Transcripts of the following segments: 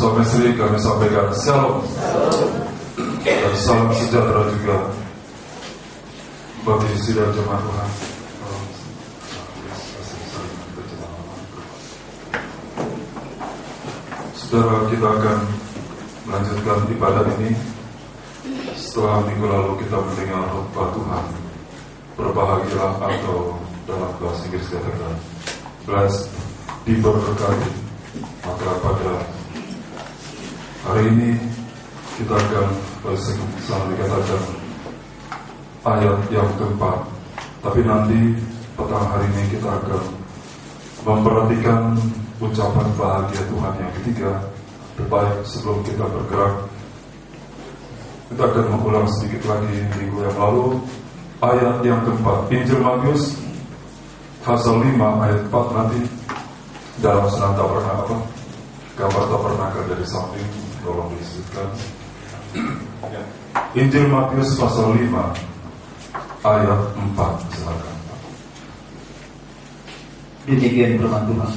suami istri kami sampaikan shalom dan salam sejahtera juga bagi sidang jemaat Tuhan. Saudara, kita akan melanjutkan ibadah ini. Setelah minggu lalu kita mendengar khotbah Tuhan, berbahagialah, atau dalam bahasa Inggris katakan blessed, diberkati. Maka pada hari ini kita akan bersama dikatakan ayat yang keempat. Tapi nanti petang hari ini kita akan memperhatikan ucapan bahagia Tuhan yang ketiga. Terbaik sebelum kita bergerak, kita akan mengulang sedikit lagi minggu yang lalu ayat yang keempat, Injil Matius pasal 5 ayat 4. Nanti dalam senang tabernakel, gambar tabernakel dari samping tolong disebutkan. Injil Matius pasal 5 ayat 4, silakan. Demikian firman Tuhan.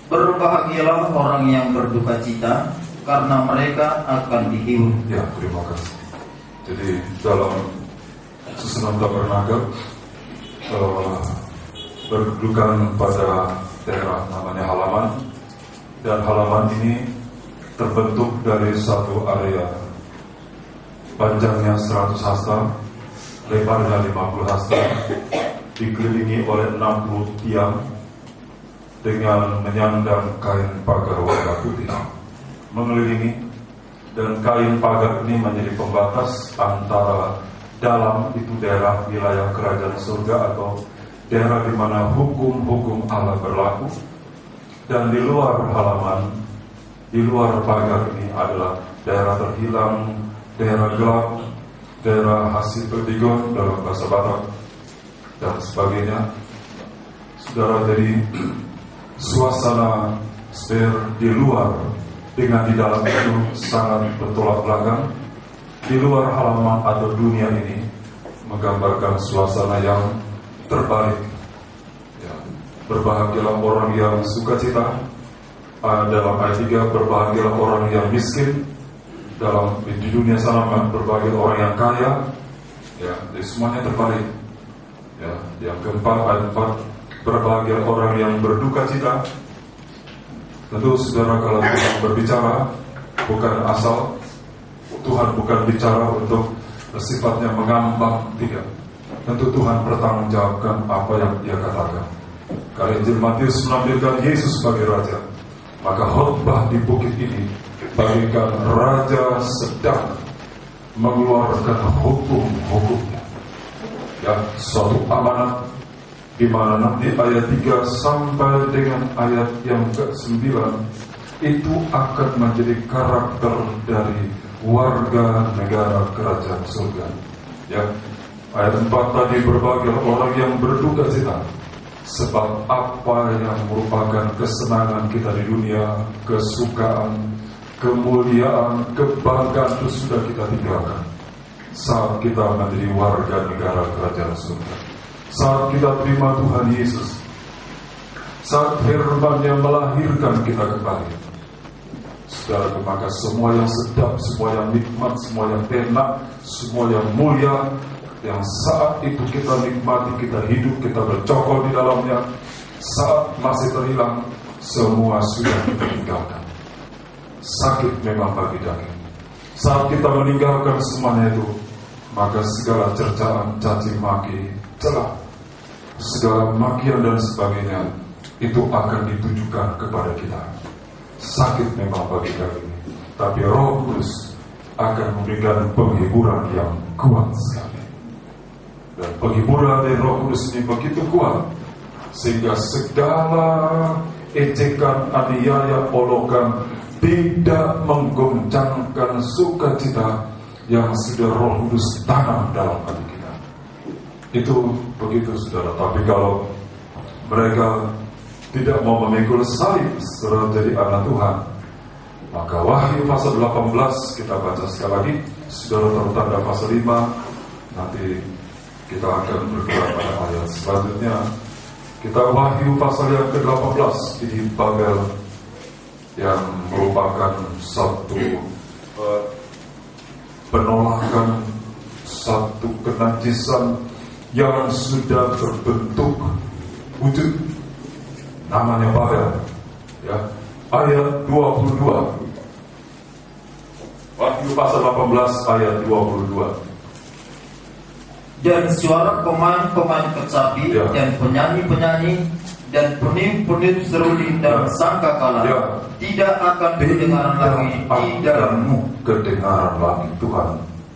Berbahagialah orang yang berduka cita, karena mereka akan dihibur. Ya, terima kasih. Jadi dalam susunan tabernakel berkedudukan pada daerah namanya halaman, dan halaman ini terbentuk dari satu area panjangnya 100 hasta, lebarnya 50 hasta, dikelilingi oleh 60 tiang dengan menyandang kain pagar warna putih mengelilingi, dan kain pagar ini menjadi pembatas antara dalam itu daerah wilayah kerajaan surga atau daerah di mana hukum-hukum Allah berlaku, dan di luar halaman, di luar pagar ini adalah daerah terhilang, daerah gelap, daerah hasil perdigon dalam bahasa Batak dan sebagainya. Saudara, jadi suasana di luar dengan di dalam itu sangat bertolak belakang. Di luar halaman atau dunia ini menggambarkan suasana yang terbalik. Ya, berbahagialah orang yang sukacita. Dalam ayat 3, berbahagialah orang yang miskin. Dalam di dunia sana berbahagialah orang yang kaya. Ya, jadi semuanya terbalik. Ya, yang keempat ayat 4, berbahagialah orang yang berduka cita. Tentu saudara, kalau Tuhan berbicara bukan asal, Tuhan bukan bicara untuk sifatnya mengambang, tidak. Tentu Tuhan bertanggungjawabkan apa yang Dia katakan. Kalau Injil Matius menampilkan Yesus sebagai Raja, maka khotbah di bukit ini bagaikan Raja sedang mengeluarkan hukum-hukumnya. Ya, suatu amanat di mana nanti ayat 3 sampai dengan ayat yang ke-9 itu akan menjadi karakter dari warga negara kerajaan surga. Ya, ayat 4 tadi, berbahagialah orang yang berduka cita, sebab apa yang merupakan kesenangan kita di dunia, kesukaan, kemuliaan, kebanggaan itu sudah kita tinggalkan saat kita menjadi warga negara kerajaan surga. Saat kita terima Tuhan Yesus, saat firman-Nya melahirkan kita kembali, saudara, maka semua yang sedap, semua yang nikmat, semua yang enak, semua yang mulia, yang saat itu kita nikmati, kita hidup, kita bercokol di dalamnya, saat masih terhilang, semua sudah kita tinggalkan. Sakit memang bagi daging. Saat kita meninggalkan semuanya itu, maka segala cercaan, caci maki, celah, segala makian dan sebagainya itu akan ditujukan kepada kita. Sakit memang bagi daging, tapi Roh Kudus akan memberikan penghiburan yang kuat sekali. Dan penghiburan dari Roh Kudus ini begitu kuat sehingga segala ejekan, aniaya, olokan tidak menggoncangkan sukacita yang sudah Roh Kudus tanam dalam hati kita. Itu begitu, saudara. Tapi kalau mereka tidak mau memikul salib setelah jadi anak Tuhan, maka Wahyu pasal 18 kita baca sekali lagi, saudara, tertanda pasal 5. Nanti kita akan bergerak pada ayat selanjutnya. Kita Wahyu pasal yang ke-18 di Babel yang merupakan satu penolakan, satu kenajisan yang sudah berbentuk wujud, namanya Babel. Ya, ayat 22. Wahyu pasal 18 ayat 22. Dan suara pemain-pemain kecapi dan penyanyi-penyanyi dan peniup-peniup seruling dan sangkakala tidak akan kedengaran lagi di dalammu. Kedengaran lagi, Tuhan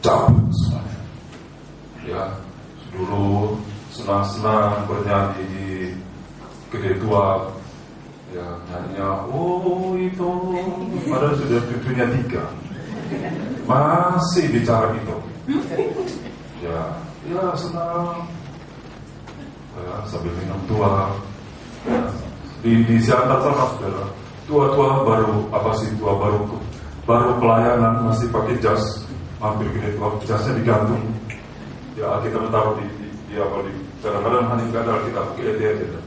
cabut semuanya. Ya, dulu senang-senang bernyanyi di Gede Tua, ya nyanyinya oh itu, padahal sudah cucunya 3 masih bicara itu. Ya senang, ya, sambil minum tua. Ya, di siantar sana saudara, tua baru baru pelayanan masih pakai jas, mampir Gede Tua, jasnya digantung. Ya kita taruh di kadang-kadang hanya kadang kita pakai EDR,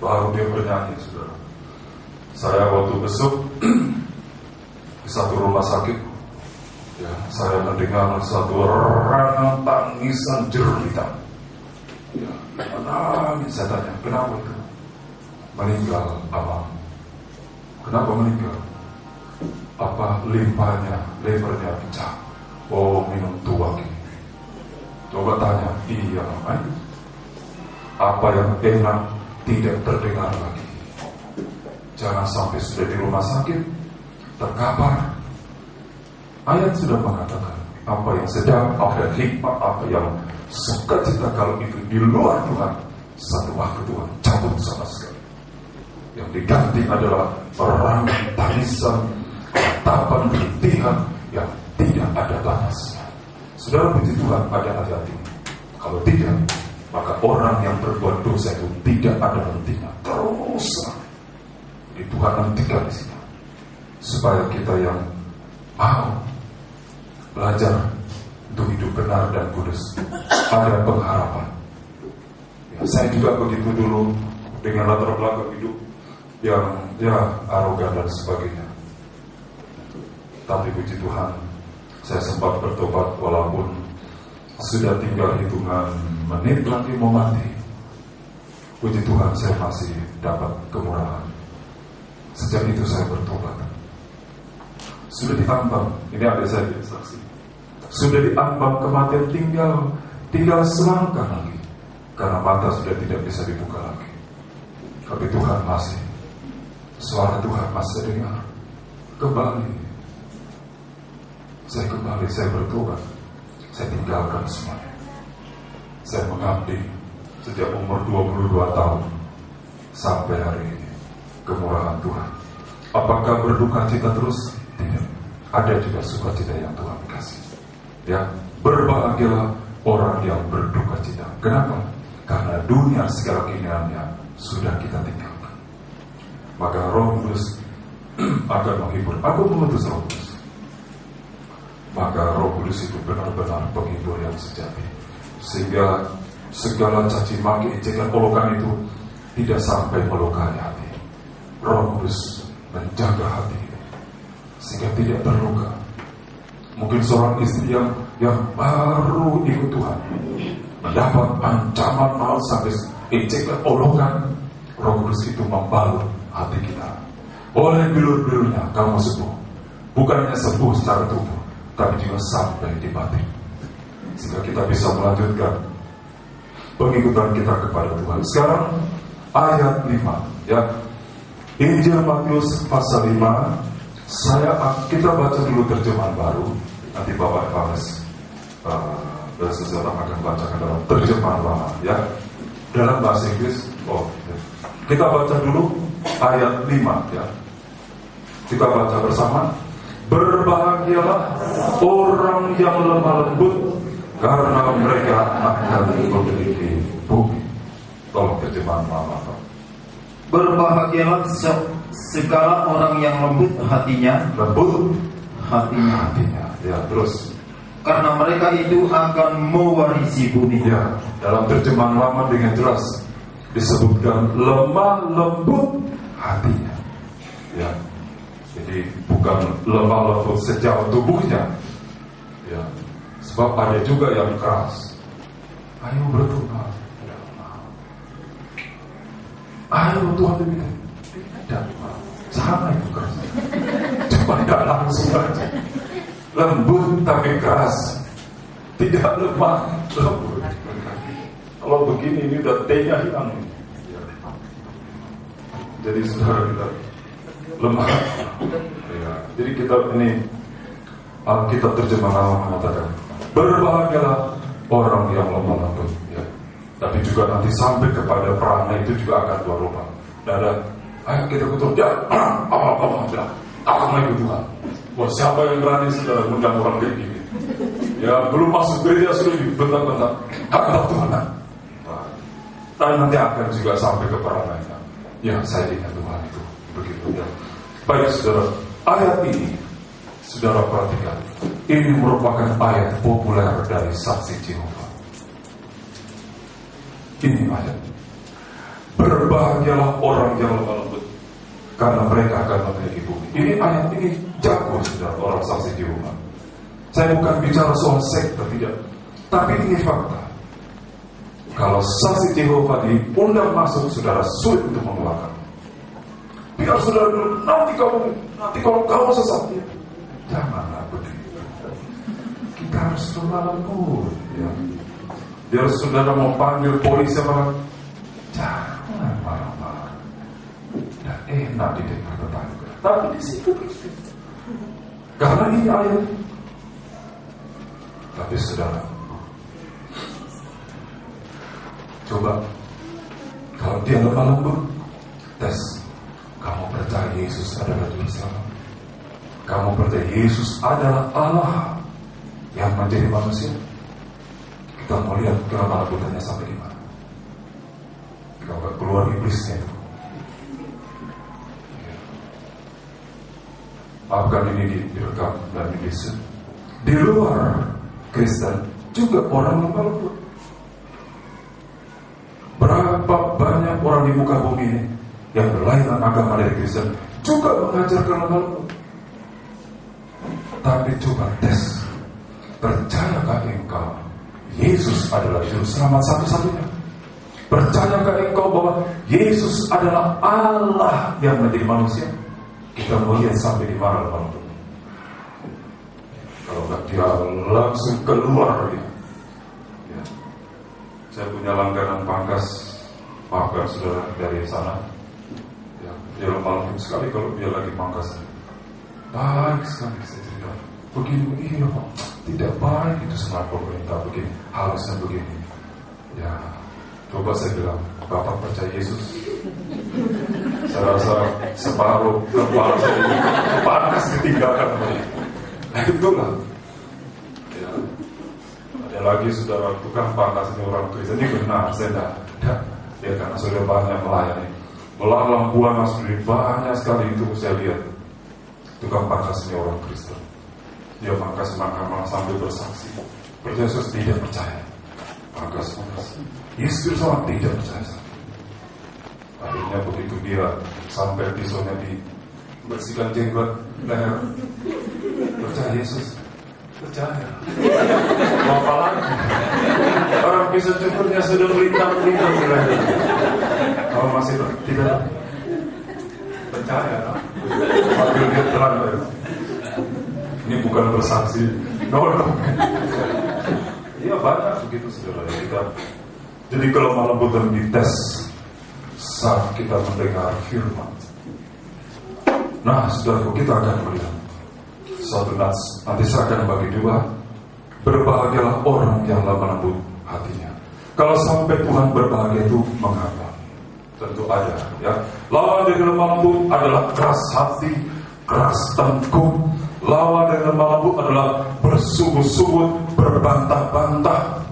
baru dia bernyanyi, saudara. Saya waktu besok di satu rumah sakit, ya, saya mendengar satu orang tangisan jeritan. Ya, nangis. Saya tanya, kenapa itu? Meninggal abang. Kenapa meninggal? Apa levernya pecah? Oh, minum tua gini. Coba tanya, iya, apa yang enak tidak terdengar lagi. Jangan sampai sudah di rumah sakit terkapar. Ayat sudah mengatakan apa yang sedang, apa yang hikmah, apa yang sukacita, kalau itu di luar Tuhan, satu waktu Tuhan cabut sama sekali. Yang diganti adalah perang, tangisan, tapan, rintihan yang tidak ada batasnya. Saudara, puji Tuhan, ada ayat ini. Kalau tidak, maka orang yang berbuat dosa itu tidak ada hentinya, terus. Di Tuhan hentikan di sini, supaya kita yang mau belajar untuk hidup benar dan kudus ada pengharapan. Ya, saya juga begitu dulu dengan latar belakang hidup yang arogan dan sebagainya. Tapi puji Tuhan, saya sempat bertobat walaupun sudah tinggal hitungan menit lagi mau mati. Puji Tuhan, saya masih dapat kemurahan. Sejak itu saya bertobat. Sudah diambang, ini ada saya saksi. Sudah diambang kematian, tinggal selangkah lagi, karena mata sudah tidak bisa dibuka lagi. Tapi Tuhan masih, suara Tuhan masih dengar. Kembali, saya bertobat. Saya tinggalkan semuanya. Saya mengabdi sejak umur 22 tahun sampai hari ini. Kemurahan Tuhan. Apakah berduka cita terus? Tidak. Ada juga sukacita yang Tuhan kasih. Ya, berbahagialah orang yang berduka cita. Kenapa? Karena dunia segala keinginannya sudah kita tinggalkan. Maka Roh Kudus akan menghibur. Aku mengutus Roh Kudus. Maka Roh Kudus itu benar-benar penghibur yang sejati, sehingga segala caci maki, ejekan, olokan itu tidak sampai melukai hati. Roh Kudus menjaga hati sehingga tidak terluka. Mungkin seorang istri yang baru ikut Tuhan mendapat ancaman maut sampai ejekan, olokan, Roh Kudus itu membalut hati kita. Oleh bilur-bilurnya kamu sembuh. Bukan hanya sembuh secara tubuh, tapi juga sampai di batin, sehingga kita bisa melanjutkan pengikutan kita kepada Tuhan. Sekarang ayat 5, ya, Injil Matius pasal 5. Kita baca dulu terjemahan baru. Nanti Bapak Evangelis dan seseorang akan bacakan dalam terjemahan lama, ya, dalam bahasa Inggris. Ya. Kita baca dulu ayat 5, ya. Kita baca bersama. Berbahagialah orang yang lemah lembut, karena mereka akan memiliki bumi. Tolong terjemahan lama, Pak. Berbahagialah segala orang yang lembut hatinya. Lembut hatinya. Ya, terus. Karena mereka itu akan mewarisi bumi. Ya, dalam terjemahan lama dengan jelas disebutkan lemah lembut hatinya. Ya. bukan lemah lembut sejauh tubuhnya. Ya, sebab ada juga yang keras. Ayo berdoa. Ayo Tuhan demikian. Tidak, sama itu keras. Cuma tidak langsung aja. Lembut tapi keras. Tidak lemah, lembut. Kalau begini ini udah T-nya hilang. Jadi saudara kita lemah. Ya, jadi kita ini Alkitab terjemahan mengatakan berbahagialah orang yang lemah lembut. Ya. Tapi juga nanti sampai kepada perangai itu juga akan dua rupa. Tidak ada, ayo kita kutuk ya, Allah bilang, takutlah itu Tuhan. Wah, siapa yang berani saudara mengundang orang kayak gini? Ya belum masuk gereja sudah dibentak-bentak, takutlah Tuhan. Tapi nanti akan juga sampai ke perangai. Ya, saya ingat Tuhan itu begitu ya. Baik saudara, ayat ini saudara perhatikan. Ini merupakan ayat populer dari saksi Yehova. Ini ayat. Berbahagialah orang yang lemah lembut, karena mereka akan memiliki bumi. Ini ayat ini jago saudara orang saksi Yehova. Saya bukan bicara soal sekte, tidak. Tapi ini fakta. Kalau saksi Yehova diundang masuk, saudara sulit untuk mengeluarkan. Biar saudara dulu, nanti kalau kamu sesat, ya. Janganlah begitu. Kita harus lemah lembut. Ya. Biar saudara mau panggil polisi apa, jangan marah-marah. Dan enak didengar tetangga. Tapi di situ terus. Karena ini ayat. Tapi saudara, coba kalau dia lemah lembut, tes. Kamu percaya Yesus adalah Juru Selamat? Kamu percaya Yesus adalah Allah yang menjadi manusia? Kita mau lihat kelemah lembutannya sampai di mana. Kalau nggak keluar iblisnya itu. Maafkan ini direkam dan dibisu. Di luar Kristen juga orang lemah lembut. Berapa banyak orang di muka bumi ini yang berlainan agama dari Kristen juga mengajarkan lemah lembut. Tapi coba tes, percayakah engkau Yesus adalah Juru Selamat satu-satunya? Percayakah engkau bahwa Yesus adalah Allah yang menjadi manusia? Kita melihat sampai di mana lemah lembut. Kalau enggak dia langsung keluar ya. Saya punya langganan pangkas, maafkan saudara dari sana. Ya, dia lemah lembut sekali kalau dia lagi pangkas. Baik sekali saya cerita. Begini Pak, tidak baik itu sama pemerintah begini, harusnya begini. Ya, coba saya bilang, Bapak percaya Yesus? Saya rasa separuh kepala saya pangkas ditinggalkan. Nah itulah. Ya. Ada lagi saudara tukang pangkas ini orang Kristen ini benar, saya tidak. Ya karena sudah banyak melayani. Melanglang buana sudah banyak sekali itu saya lihat. Tukang pangkas ini orang Kristen. Dia pangkas malah sambil bersaksi. Percaya Yesus tidak percaya. Pangkas. Yesus sama tidak percaya. Akhirnya begitu dia sampai pisaunya dibersihkan jenggot leher. Percaya Yesus. Percaya. Mau apa lagi? Orang pisau cukurnya sudah melintang-melintang di leher. Kalau masih tidak percaya, panggil dia terang. Ini bukan bersaksi, no. Iya banyak begitu saudara kita. Jadi kalau malam bukan dites saat kita mendengar firman. Nah, saudaraku, kita akan melihat suatu nanti saya akan bagi dua. Berbahagialah orang yang lemah lembut hatinya. Kalau sampai Tuhan berbahagia itu mengapa? Tentu ada, ya. Lawan dari lemah lembut adalah keras hati, keras tengkuk. Lawan dari lemah lembut adalah bersungut-sungut, berbantah-bantah.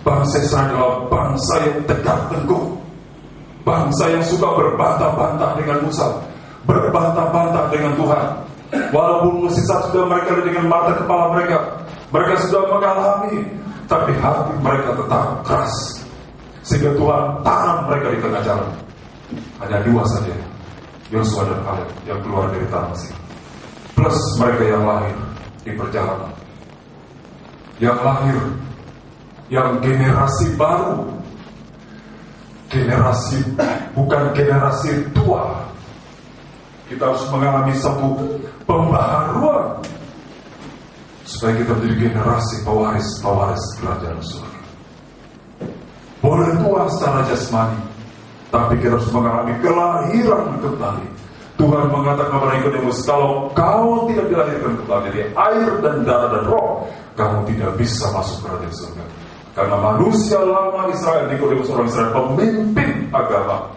Bangsa Israel adalah bangsa yang tegak tengkuk, bangsa yang suka berbantah-bantah dengan Musa, berbantah-bantah dengan Tuhan. Walaupun musisat sudah mereka dengan mata kepala mereka sudah mengalami, tapi hati mereka tetap keras. Sehingga Tuhan tanam mereka di tengah jalan. Hanya dua saja, Yosua dan Kaleb yang keluar dari tanah Mesir. plus mereka yang lahir di perjalanan, yang lahir, yang generasi baru, generasi bukan generasi tua. Kita harus mengalami satu pembaharuan supaya kita menjadi generasi pewaris kerajaan surga. Boleh tua secara jasmani, tapi kita harus mengalami kelahiran kembali. Tuhan mengatakan kepada Nikodemus, kalau kau tidak dilahirkan kembali dari air dan darah dan roh, kamu tidak bisa masuk kerajaan surga. Karena manusia lama Israel, Nikodemus orang Israel, pemimpin agama,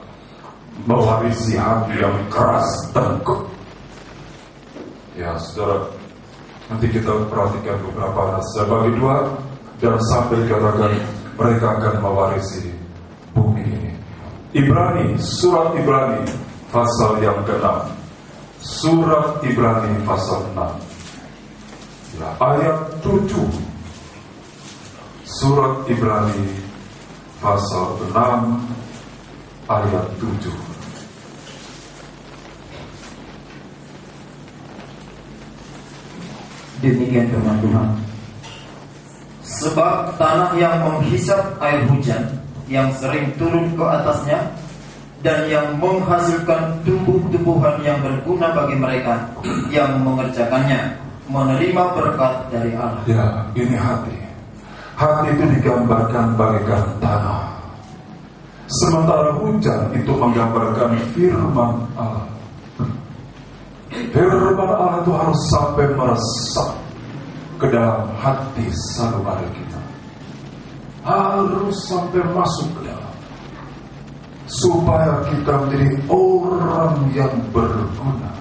mewarisi hati yang keras tengkuk. Ya saudara, nanti kita perhatikan beberapa nasihat bagi dua, dan sampai dikatakan mereka akan mewarisi bumi ini. Ibrani, surat Ibrani pasal yang ke-6. Surat Ibrani pasal 6 ya, ayat 7. Surat Ibrani pasal 6 ayat 7. Demikian firman Tuhan. Sebab tanah yang menghisap air hujan yang sering turun ke atasnya, dan yang menghasilkan tumbuh-tumbuhan yang berguna bagi mereka yang mengerjakannya, menerima berkat dari Allah. Ya, ini hati. Hati itu digambarkan bagaikan tanah, sementara hujan itu menggambarkan firman Allah. Firman Allah itu harus sampai meresap ke dalam hati sanubari kita, harus sampai masuk ke dalam, supaya kita menjadi orang yang berguna.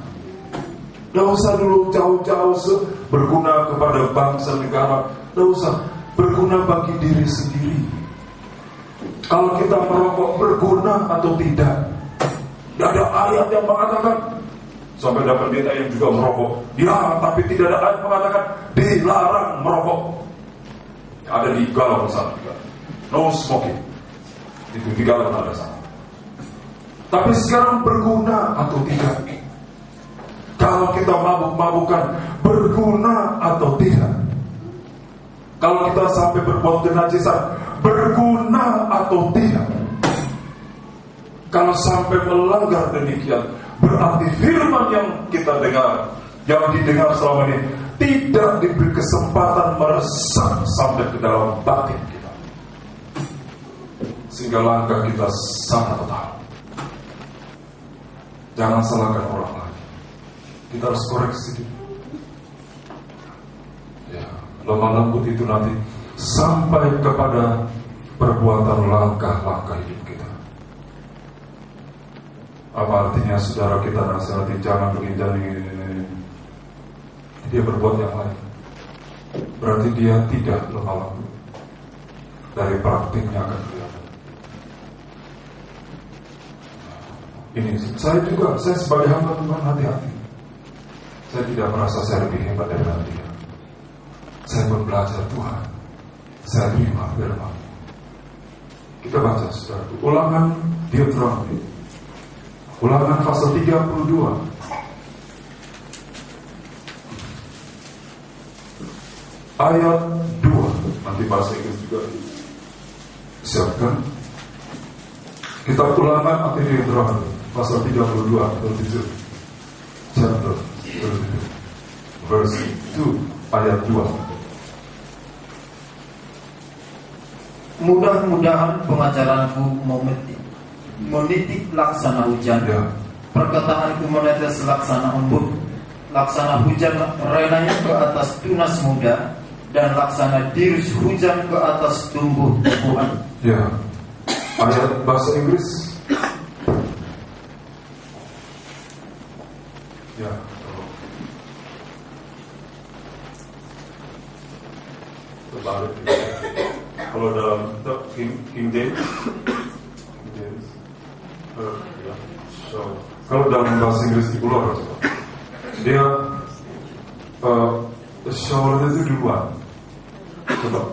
Tidak usah dulu jauh-jauh berguna kepada bangsa negara, tidak usah berguna bagi diri sendiri. Kalau kita merokok berguna atau tidak, tidak ada ayat yang mengatakan. Sampai dapat pendeta yang juga merokok, ya, tapi tidak ada ayat mengatakan dilarang merokok. Ada di Galau sana, no smoking, itu di Galau ada sana. Tapi sekarang berguna atau tidak? Kalau kita mabuk-mabukan, berguna atau tidak? Kalau kita sampai berbuat kenajisan, berguna atau tidak? Kalau sampai melanggar demikian, berarti firman yang kita dengar, yang didengar selama ini, tidak diberi kesempatan meresap sampai ke dalam batin kita, sehingga langkah kita sangat tahu. Jangan salahkan orang lain, kita harus koreksi diri. Ya, lemah lembut itu nanti sampai kepada perbuatan langkah-langkah hidup kita. Apa artinya saudara kita nasihati jangan begini, dia berbuat yang lain, berarti dia tidak lemah lembut. Dari praktiknya akan kelihatan. Ini saya sebagai hamba Tuhan hati-hati. Saya tidak merasa saya lebih hebat dari dia. Saya pun belajar Tuhan, saya terima firman. Kita baca saudara, Ulangan Deuteronomi, Ulangan pasal 32 ayat 2. Nanti bahasa Inggris juga siapkan. Kita Ulangan atau Deuteronomi pasal 32 chapter 32 verse 2 ayat 2. Mudah-mudahan pengajaranku menitik laksana hujan, ya. Perkataanku menetes laksana embun, laksana hujan renanya ke atas tunas muda, dan laksana dirus hujan ke atas tumbuh-tumbuhan. Ya, ayat bahasa Inggris. Ya, terbalik. Kalau dalam King James, ya. So, kalau dalam bahasa Inggris Ular, dia showernya itu duluan. Coba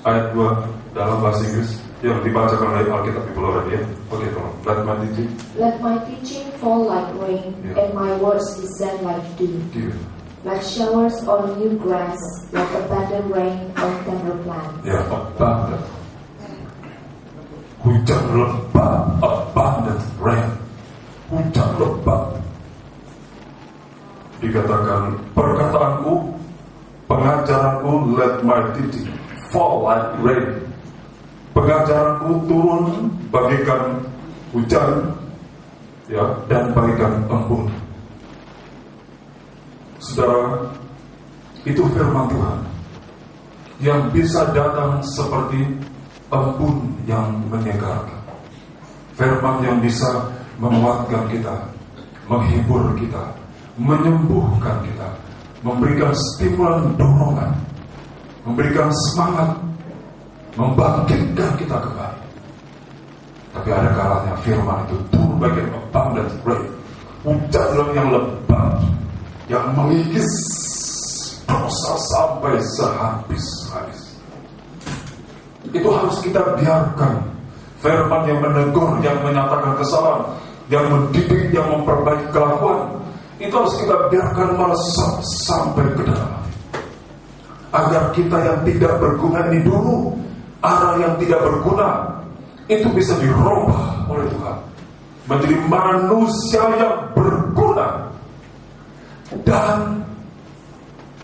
ayat 2 dalam bahasa Inggris yang dibacakan oleh Alkitab Ular ya. Oke, tolong. Let my teaching fall like rain, Yeah. and my words descend like dew. like showers on new grass, like abundant rain on tender plants. Ya, abundant. Hujan lebat, abundant rain. Hujan lebat. Dikatakan, perkataanku, pengajaranku, let my teaching fall like rain. Pengajaranku turun bagaikan hujan, ya, dan bagaikan embun. Saudara, itu firman Tuhan yang bisa datang seperti embun yang menyegarkan. Firman yang bisa menguatkan kita, menghibur kita, menyembuhkan kita, memberikan stimulan dorongan, memberikan semangat, membangkitkan kita kembali. Tapi ada kalanya firman itu turun bagian abundant rain, hujan yang lebat, yang mengikis dosa sampai sehabis-habis. Itu harus kita biarkan. Firman yang menegur, yang menyatakan kesalahan, yang mendidik, yang memperbaiki kelakuan, itu harus kita biarkan meresap sampai ke dalam hati. Agar kita yang tidak berguna ini dulu, arah yang tidak berguna, itu bisa dirubah oleh Tuhan menjadi manusia yang berguna dan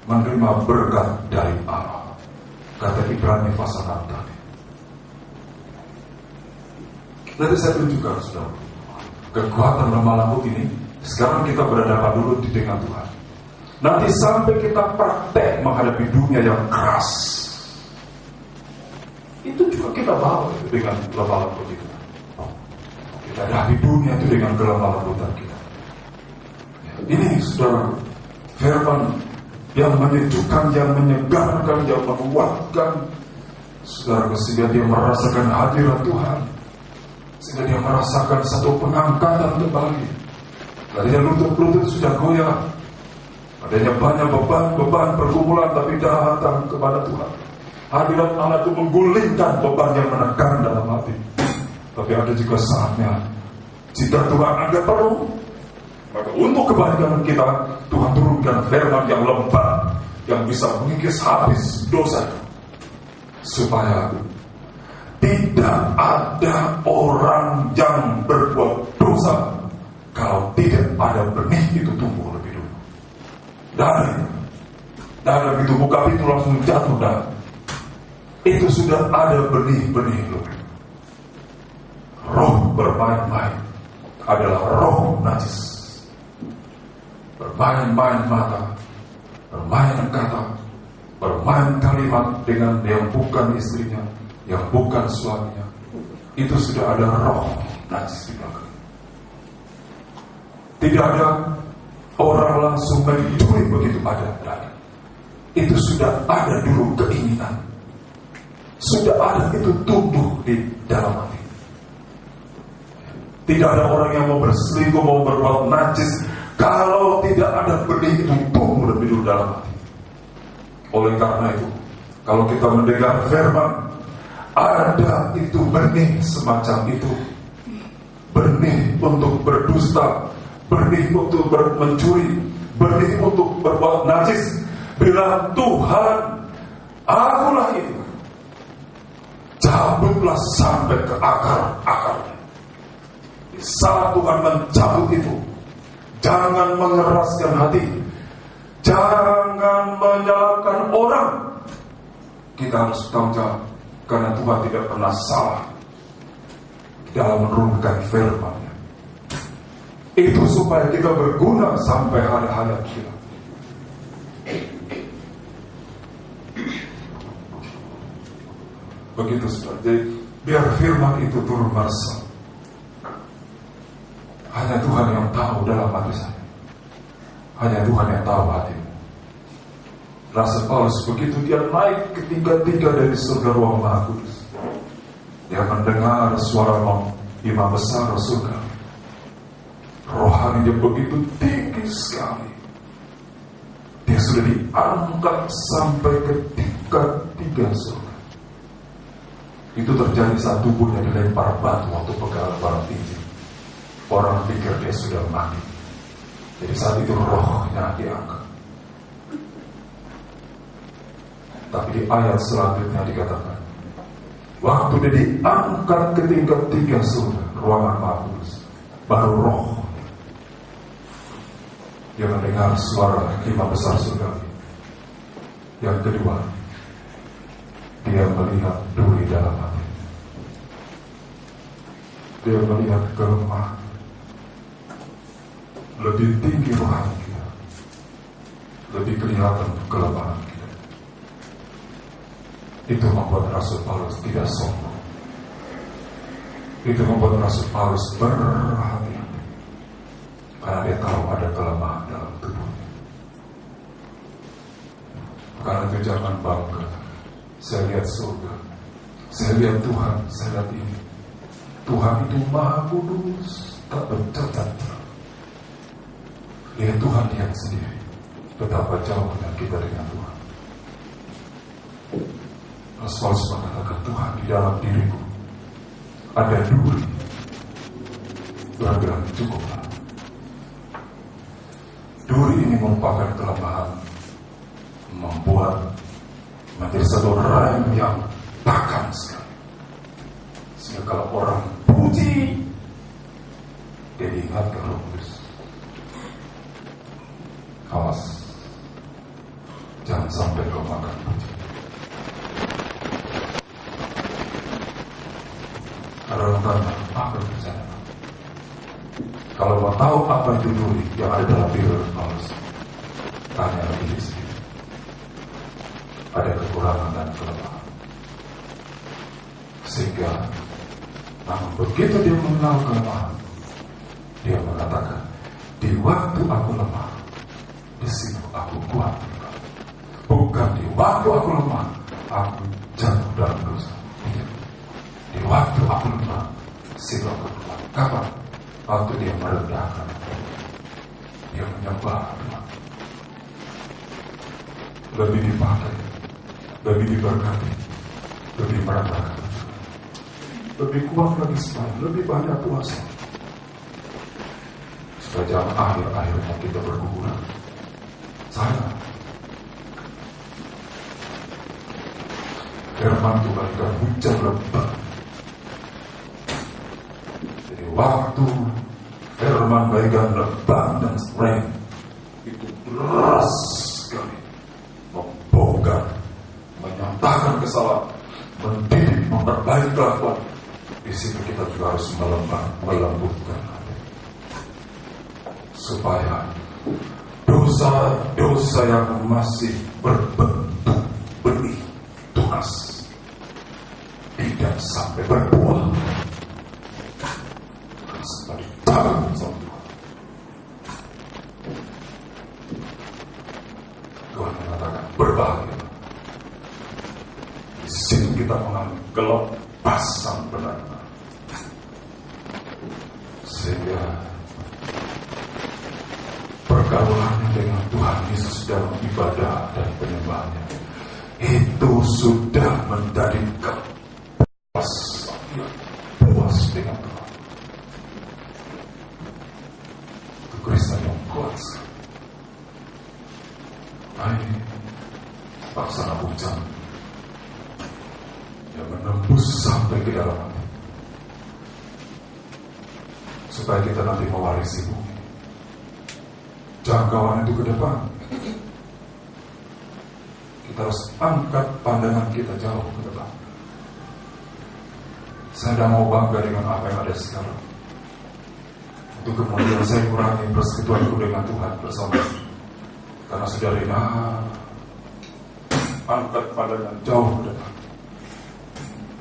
menerima berkat dari Allah. Kata Ibrani pasal 6 tadi. Nanti saya tunjukkan, saudara, kekuatan lemah lembut ini. Sekarang kita berhadapan dulu dengan Tuhan. Nanti sampai kita praktek menghadapi dunia yang keras, itu juga kita bawa dengan lemah lembut itu. Kita hadapi dunia itu dengan kelemah lembutan kita. Ini, saudara, firman yang menyejukkan, yang menyegarkan, yang menguatkan, saudara, sehingga dia merasakan hadirat Tuhan, sehingga dia merasakan satu pengangkatan kembali. Tadinya lutut-lutut sudah goyah, adanya banyak beban pergumulan, tapi datang kepada Tuhan. Hadirat Allah itu menggulingkan beban yang menekan dalam hati. Tapi ada juga saatnya, jika Tuhan anggap perlu, maka untuk kebaikan kita, Tuhan turunkan firman yang lembut, yang bisa mengikis habis dosa, supaya tidak ada orang yang berbuat dosa kalau tidak ada benih itu tumbuh lebih dulu. Dan begitu buka pintu langsung jatuh dah. Itu sudah ada benih-benih lebih. Roh bermain-main adalah roh najis. Bermain-main mata, bermain kata, bermain kalimat dengan yang bukan istrinya, yang bukan suaminya. Itu sudah ada roh najis di belakang. Tidak ada orang langsung mencuri begitu ada. Itu sudah ada dulu keinginan. Sudah ada itu tumbuh di dalam hati. Tidak ada orang yang mau berselingkuh, mau berbuat najis, kalau tidak ada benih itu tumbuh lebih dulu dalam hati. Oleh karena itu, kalau kita mendengar firman, ada itu benih semacam itu. Benih untuk berdusta, benih untuk mencuri, benih untuk berbuat najis. Bila Tuhan, akulah itu, cabutlah sampai ke akar-akarnya. Saat Tuhan mencabut itu, jangan mengeraskan hati, jangan menyalahkan orang. Kita harus tanggung jawab, karena Tuhan tidak pernah salah dalam menurunkan firman-Nya. Itu supaya kita berguna sampai hari-hari kita. Begitu, saudara. Jadi biar firman itu turun meresap. Hanya Tuhan yang tahu dalam hati saya. Hanya Tuhan yang tahu hatimu. Rasul Paulus begitu dia naik ke tingkat-tingkat dari surga ruang Maha Kudus, dia mendengar suara imam besar surga. Rohani dia begitu tinggi sekali. Dia sudah diangkat sampai ke tingkat 3 surga. Itu terjadi saat tubuhnya dilempar batu waktu pegang barang tinggi. Orang pikir dia sudah mati. Jadi saat itu rohnya diangkat. Tapi di ayat selanjutnya dikatakan, waktu dia diangkat ke tingkat 3 surga, ruangan Maha Kudus, baru roh dia mendengar suara Imam besar surga. Yang kedua, dia melihat duri dalam hati. Dia melihat kelemahan. Lebih tinggi rohani kita, lebih kelihatan kelemahan kita. Itu membuat Rasul Paulus tidak sombong. Itu membuat Rasul Paulus berhati-hati, karena dia tahu ada kelemahan dalam tubuhnya. Karena itu jangan bangga. Saya lihat surga, saya lihat Tuhan, saya lihat ini. Tuhan itu Maha Kudus, tak bercacat. Lihat Tuhan, lihat sendiri betapa jauhnya kita dengan Tuhan. Rasul Paulus mengatakan, Tuhan, di dalam diriku ada duri. Tuhan bilang, cukuplah. Duri ini merupakan kelemahan, membuat menjadi satu rem yang takkan sekali. Sehingga kalau orang puji, dia diingatkan Roh Kudus. Awas, jangan sampai kau makan puji. Ada orang tanya, apa itu saya? Kalau mau tahu apa itu duri yang ada dalam diri Paulus, tanya diri sendiri. Ada kekurangan dan kelemahan. Sehingga, namun begitu dia mengenal kelemahan, dia mengatakan, di waktu aku lemah, di situ aku kuat. Bukan di waktu aku lemah, aku jatuh dalam dosa. Di waktu aku lemah, situ aku kuat. Kapan? Waktu dia merendahkan, dia menyembah Tuhan. Lebih dipakai, lebih diberkati, lebih merendahkan, lebih kuat lagi supaya lebih banyak puasa, supaya jangan akhir-akhirnya kita berguguran. Saya firman Tuhan dan hujan lebat. Jadi waktu firman bagaikan lebat dan rain itu deras sekali, membongkar, menyatakan kesalahan, mendidik, memperbaiki kelakuan. Di situ kita juga harus melembutkan hati, supaya dosa-dosa yang masih berbentuk benih tunas tidak sampai berbuah. Seperti tangan sama Tuhan. Tuhan mengatakan berbahagia. Di sini kita mengalami kelepasan benar-benar, sehingga pergaulannya dengan Tuhan Yesus dalam ibadah dan penyembahannya itu sudah menjadi puas dengan Tuhan. Itu Kristen yang kuat. Ini laksana hujan yang menembus sampai ke dalam hati, supaya kita nanti mewarisi bumi. Jangkauan itu ke depan. Kita harus angkat pandangan kita jauh ke depan. Saya tidak mau bangga dengan apa yang ada sekarang, untuk kemudian saya kurangi persekutuanku dengan Tuhan bersama. Karena saudara, angkat pandangan jauh ke depan.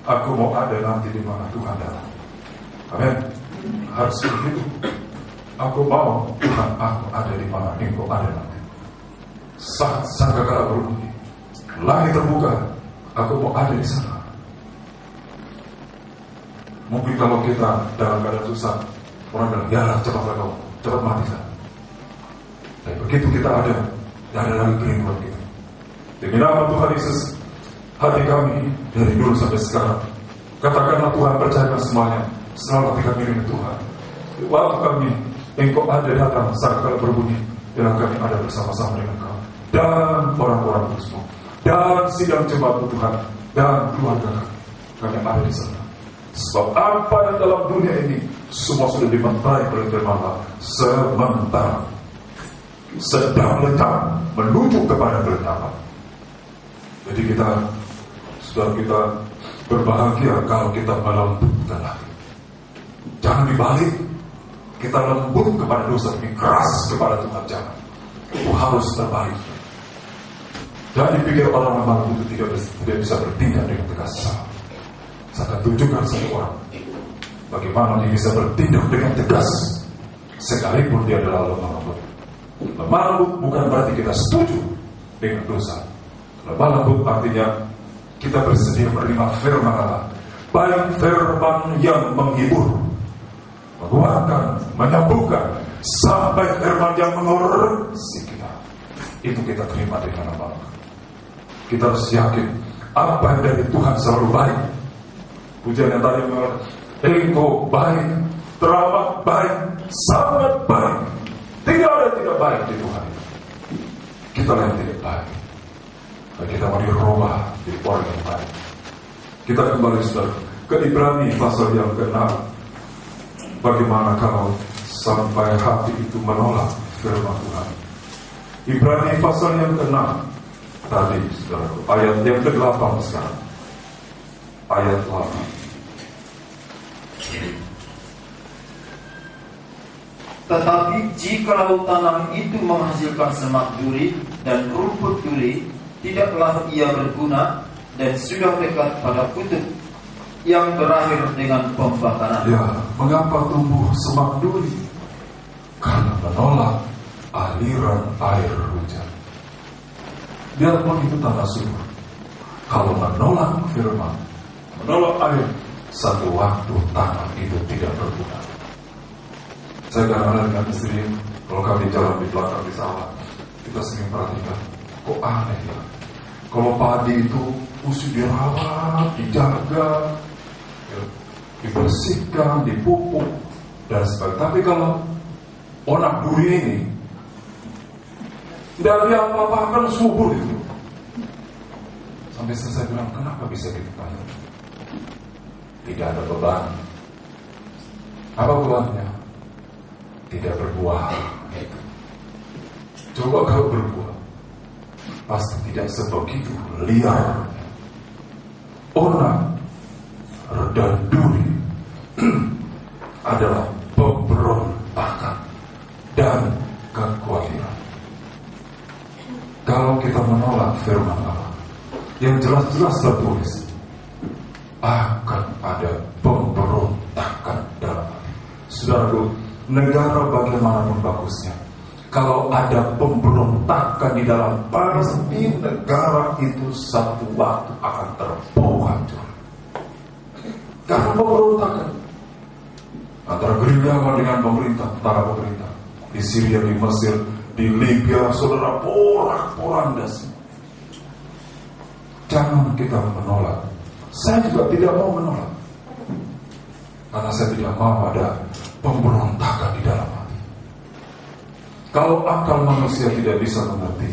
Aku mau ada nanti di mana Tuhan datang. Amin. Harus begitu. Aku mau Tuhan, aku ada di mana Engkau ada nanti. Saat sangkakala berbunyi, langit terbuka, aku mau ada di sana. Mungkin kalau kita dalam keadaan susah, orang bilang, ya cepatlah kau, cepat mati kan. Dan begitu kita ada, tidak ada lagi kerinduan kita. Demi nama Tuhan Yesus, hati kami dari dulu sampai sekarang, katakanlah Tuhan, percayakan semuanya, selalu hati kami dengan Tuhan. Waktu kami Engkau ada datang saat kala berbunyi, dan kami ada bersama-sama dengan Kau dan orang-orang kudus-Mu. dan sidang jemaat Tuhan dan keluarga kami yang ada di sana. Sebab apa yang dalam dunia ini semua sudah dimenterai oleh firman Allah sementara, sedang lenyap menuju kepada kelenyapan. Jadi kita berbahagia kalau kita melembutkan hati. Jangan dibalik, kita lembut kepada dosa, ini keras kepada Tuhan, jangan. Itu harus terbalik. Jangan dipikir orang mampu itu tidak bisa bertindak dengan tegas. Saya akan tunjukkan satu orang bagaimana dia bisa bertindak dengan tegas sekalipun dia adalah lemah lembut. Lemah lembut bukan berarti kita setuju dengan dosa. Lemah lembut artinya kita bersedia menerima firman Allah, baik firman yang menghibur, menguatkan, menyembuhkan, sampai firman yang mengoreksi kita. Itu kita terima dengan lemah lembut. Kita harus yakin apa yang dari Tuhan selalu baik. Pujian yang tadi mengatakan, engkau baik, teramat baik, sangat baik. Tidak ada yang tidak baik di Tuhan itu. Kita yang tidak baik. Dan kita mau dirubah jadi orang yang baik. Kita kembali saudara ke Ibrani pasal yang ke-6. Bagaimana kalau sampai hati itu menolak firman Tuhan? Ibrani pasal yang ke-6 tadi saudara, ayat yang ke-8 sekarang. Ayat 8. Tetapi jikalau tanah itu menghasilkan semak duri dan rumput duri, tidaklah ia berguna dan sudah dekat pada kutub yang berakhir dengan pembakaran. Ya, mengapa tumbuh semak duri? Karena menolak aliran air hujan. Biarpun itu tanah subur, kalau menolak firman, menolak air, satu waktu tanah itu tidak berguna. Saya kadang-kadang dengan istri, kalau kami jalan di belakang di sawah, kita sering perhatikan, kok aneh ya. Kalau padi itu mesti dirawat, dijaga, ya, dibersihkan, dipupuk, dan sebagainya. Tapi kalau onak duri ini, tidak ada apa-apa, kan subur itu. Sampai saya bilang, kenapa bisa gitu Pak? Tidak ada beban. Apa bebannya? Tidak berbuah. Coba kalau berbuah, pasti tidak sebegitu liar. Onak dan duri adalah pemberontakan dan kekhawatiran. Kalau kita menolak firman Allah yang jelas-jelas tertulis, akan ada pemberontakan dalam hati. Saudaraku, negara bagaimanapun bagusnya, kalau ada pemberontakan di dalam, pasti negara itu satu waktu akan terbawa hancur. Karena pemberontakan antara gerilyawan dengan pemerintah, antara pemerintah di Syria, di Mesir, di Libya, saudara, porak-poranda semua. Jangan kita menolak. Saya juga tidak mau menolak, karena saya tidak mau ada pemberontakan di dalam hati. Kalau akal manusia tidak bisa mengerti,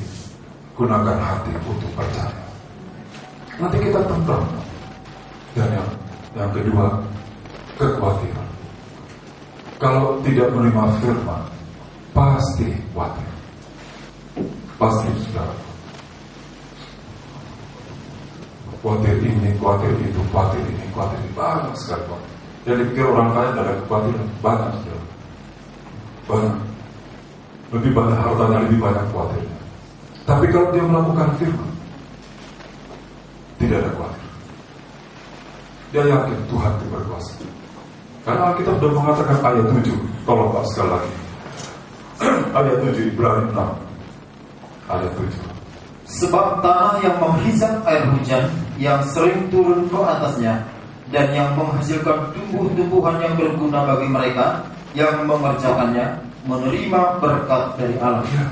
gunakan hati untuk percaya. Nanti kita tentram. Dan yang kedua, kekhawatiran. Kalau tidak menerima firman, pasti khawatir. Pasti sudah khawatir ini, khawatir itu, khawatir ini, khawatir ini. Banyak sekali khawatir. Jadi pikir orang kaya tidak ada kekhawatiran. Banyak sudah. Banyak. Lebih banyak hartanya, lebih banyak khawatirnya. Tapi kalau dia melakukan firman, tidak ada khawatir. Dia yakin Tuhan itu berkuasa. Karena kita sudah mengatakan ayat 7. Tolong Pak sekali lagi. Ayat 7 Ibrani 6. Ayat 7. Sebab tanah yang menghisap air hujan, yang sering turun ke atasnya, dan yang menghasilkan tumbuh-tumbuhan yang berguna bagi mereka yang mengerjakannya, menerima berkat dari Allah. Ya.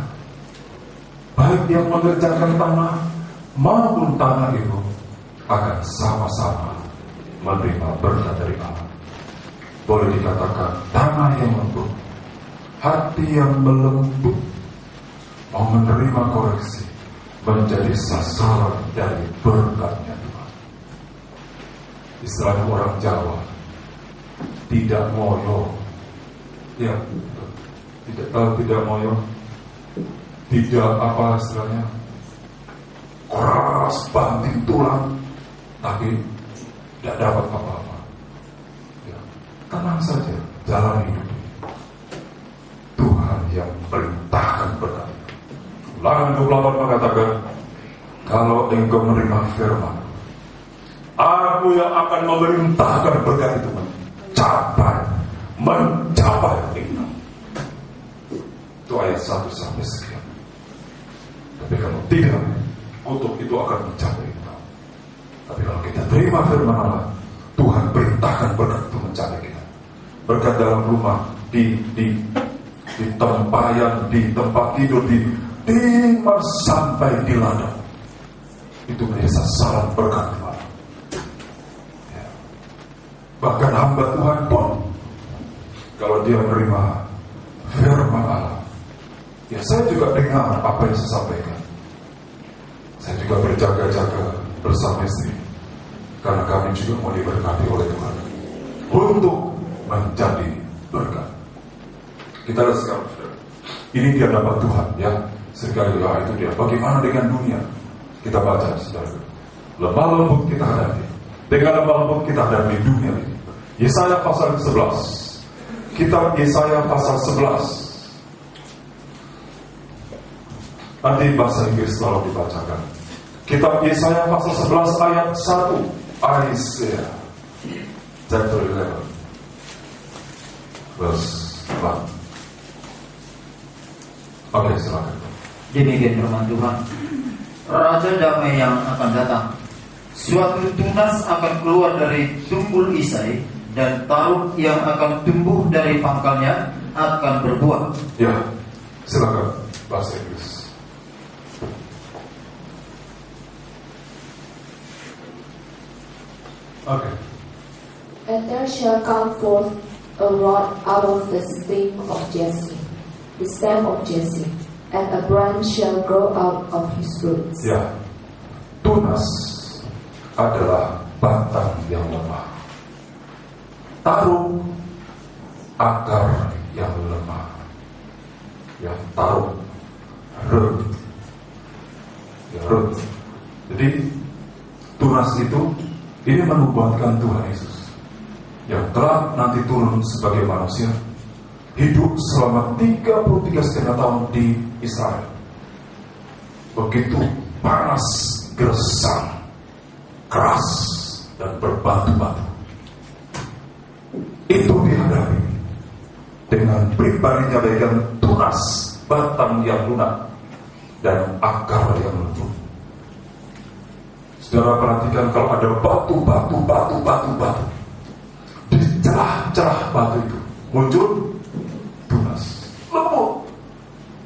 Baik yang mengerjakan tanah maupun tanah itu akan sama-sama menerima berkat dari Allah. Boleh dikatakan tanah yang lembut, hati yang melembut, mau menerima koreksi, menjadi sasaran dari berkatnya Tuhan. Istilahnya orang Jawa, tidak moyo, ya, tidak moyo, tidak apa istilahnya, keras banting tulang, tapi tidak dapat apa-apa. Ya, tenang saja, jalan hidup. Tuhan yang perintahkan berkat. Ulangan 28 mengatakan, kalau engkau menerima firman, aku yang akan memerintahkan berkat itu mencapai engkau. Itu ayat 1 sampai sekian. Tapi kalau tidak, kutuk itu akan mencapai engkau. Tapi kalau kita terima firman Allah, Tuhan perintahkan berkat itu mencapai kita. Berkat dalam rumah, di tempayan, di tempat tidur, di sampai di ladang. Itu menjadi sasaran berkat Tuhan. Ya. Bahkan hamba Tuhan pun, kalau dia menerima firman Allah, ya saya juga dengar apa yang saya sampaikan. Saya juga berjaga-jaga bersama istri, karena kami juga mau diberkati oleh Tuhan untuk menjadi berkat. Kita lihat sekarang, ini dia dapat Tuhan, ya. Sekali itu dia. Bagaimana dengan dunia? Kita baca, saudara. Lemah lembut kita hadapi. Dengan lemah lembut kita hadapi dunia ini. Yesaya pasal 11. Kitab Yesaya pasal 11. Nanti bahasa Inggris selalu dibacakan. Kitab Yesaya pasal 11 ayat 1. Isaiah chapter 11 verse 1. Oke, silakan. Demikian firman Tuhan. Raja damai yang akan datang, suatu tunas akan keluar dari tumpul Isai, dan taruk yang akan tumbuh dari pangkalnya akan berbuah. Ya, silakan bahasa Inggris. Oke. And there shall come forth a rod out of the stem of Jesse, the stem of Jesse, and a branch shall grow out of his roots. Ya, tunas adalah batang yang lemah, taruh akar yang lemah. Ya, taruh root. Ya, root. Jadi tunas itu ini menubuatkan Tuhan Yesus yang telah nanti turun sebagai manusia, hidup selama 33,5 tahun di Israel. Begitu panas, gersang, keras, dan berbatu-batu. Itu dihadapi dengan pribadinya bagaikan tunas, batang yang lunak, dan akar yang lembut. Saudara perhatikan, kalau ada batu, di celah-celah batu itu muncul tunas lembut,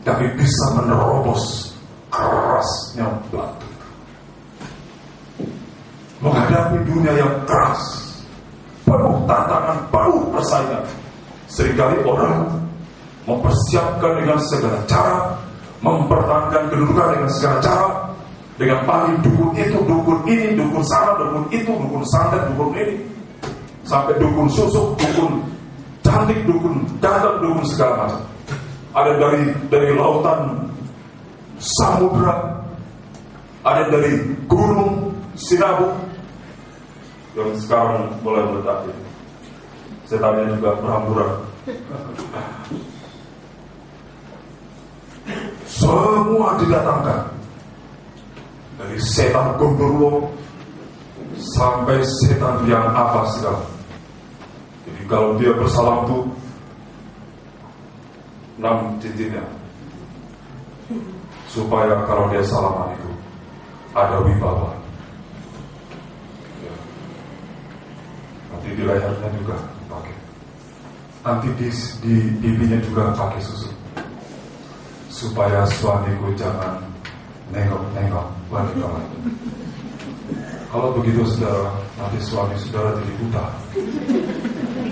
tapi bisa menerobos kerasnya batu. Menghadapi dunia yang keras, penuh tantangan, penuh persaingan, seringkali orang mempersiapkan dengan segala cara, mempertahankan kedudukan dengan segala cara, dengan panggil dukun itu, dukun ini, dukun sana, dukun itu, dukun santet, dukun ini, sampai dukun susuk, dukun cantik, dukun ganteng, dukun segala macam. Ada dari lautan, samudra, ada dari gunung Sinabung yang sekarang mulai meledak. Setannya juga berhamburan. Semua didatangkan, dari setan gondorwo sampai setan yang apa segala. Jadi kalau dia bersalam tuh 6 cincinnya, supaya kalau dia salaman itu ada wibawa. Ya. Nanti di lehernya juga pakai, nanti di pipinya juga pakai susu, supaya suamiku jangan nengok wanita lain. Kalau begitu saudara, nanti suami saudara jadi buta.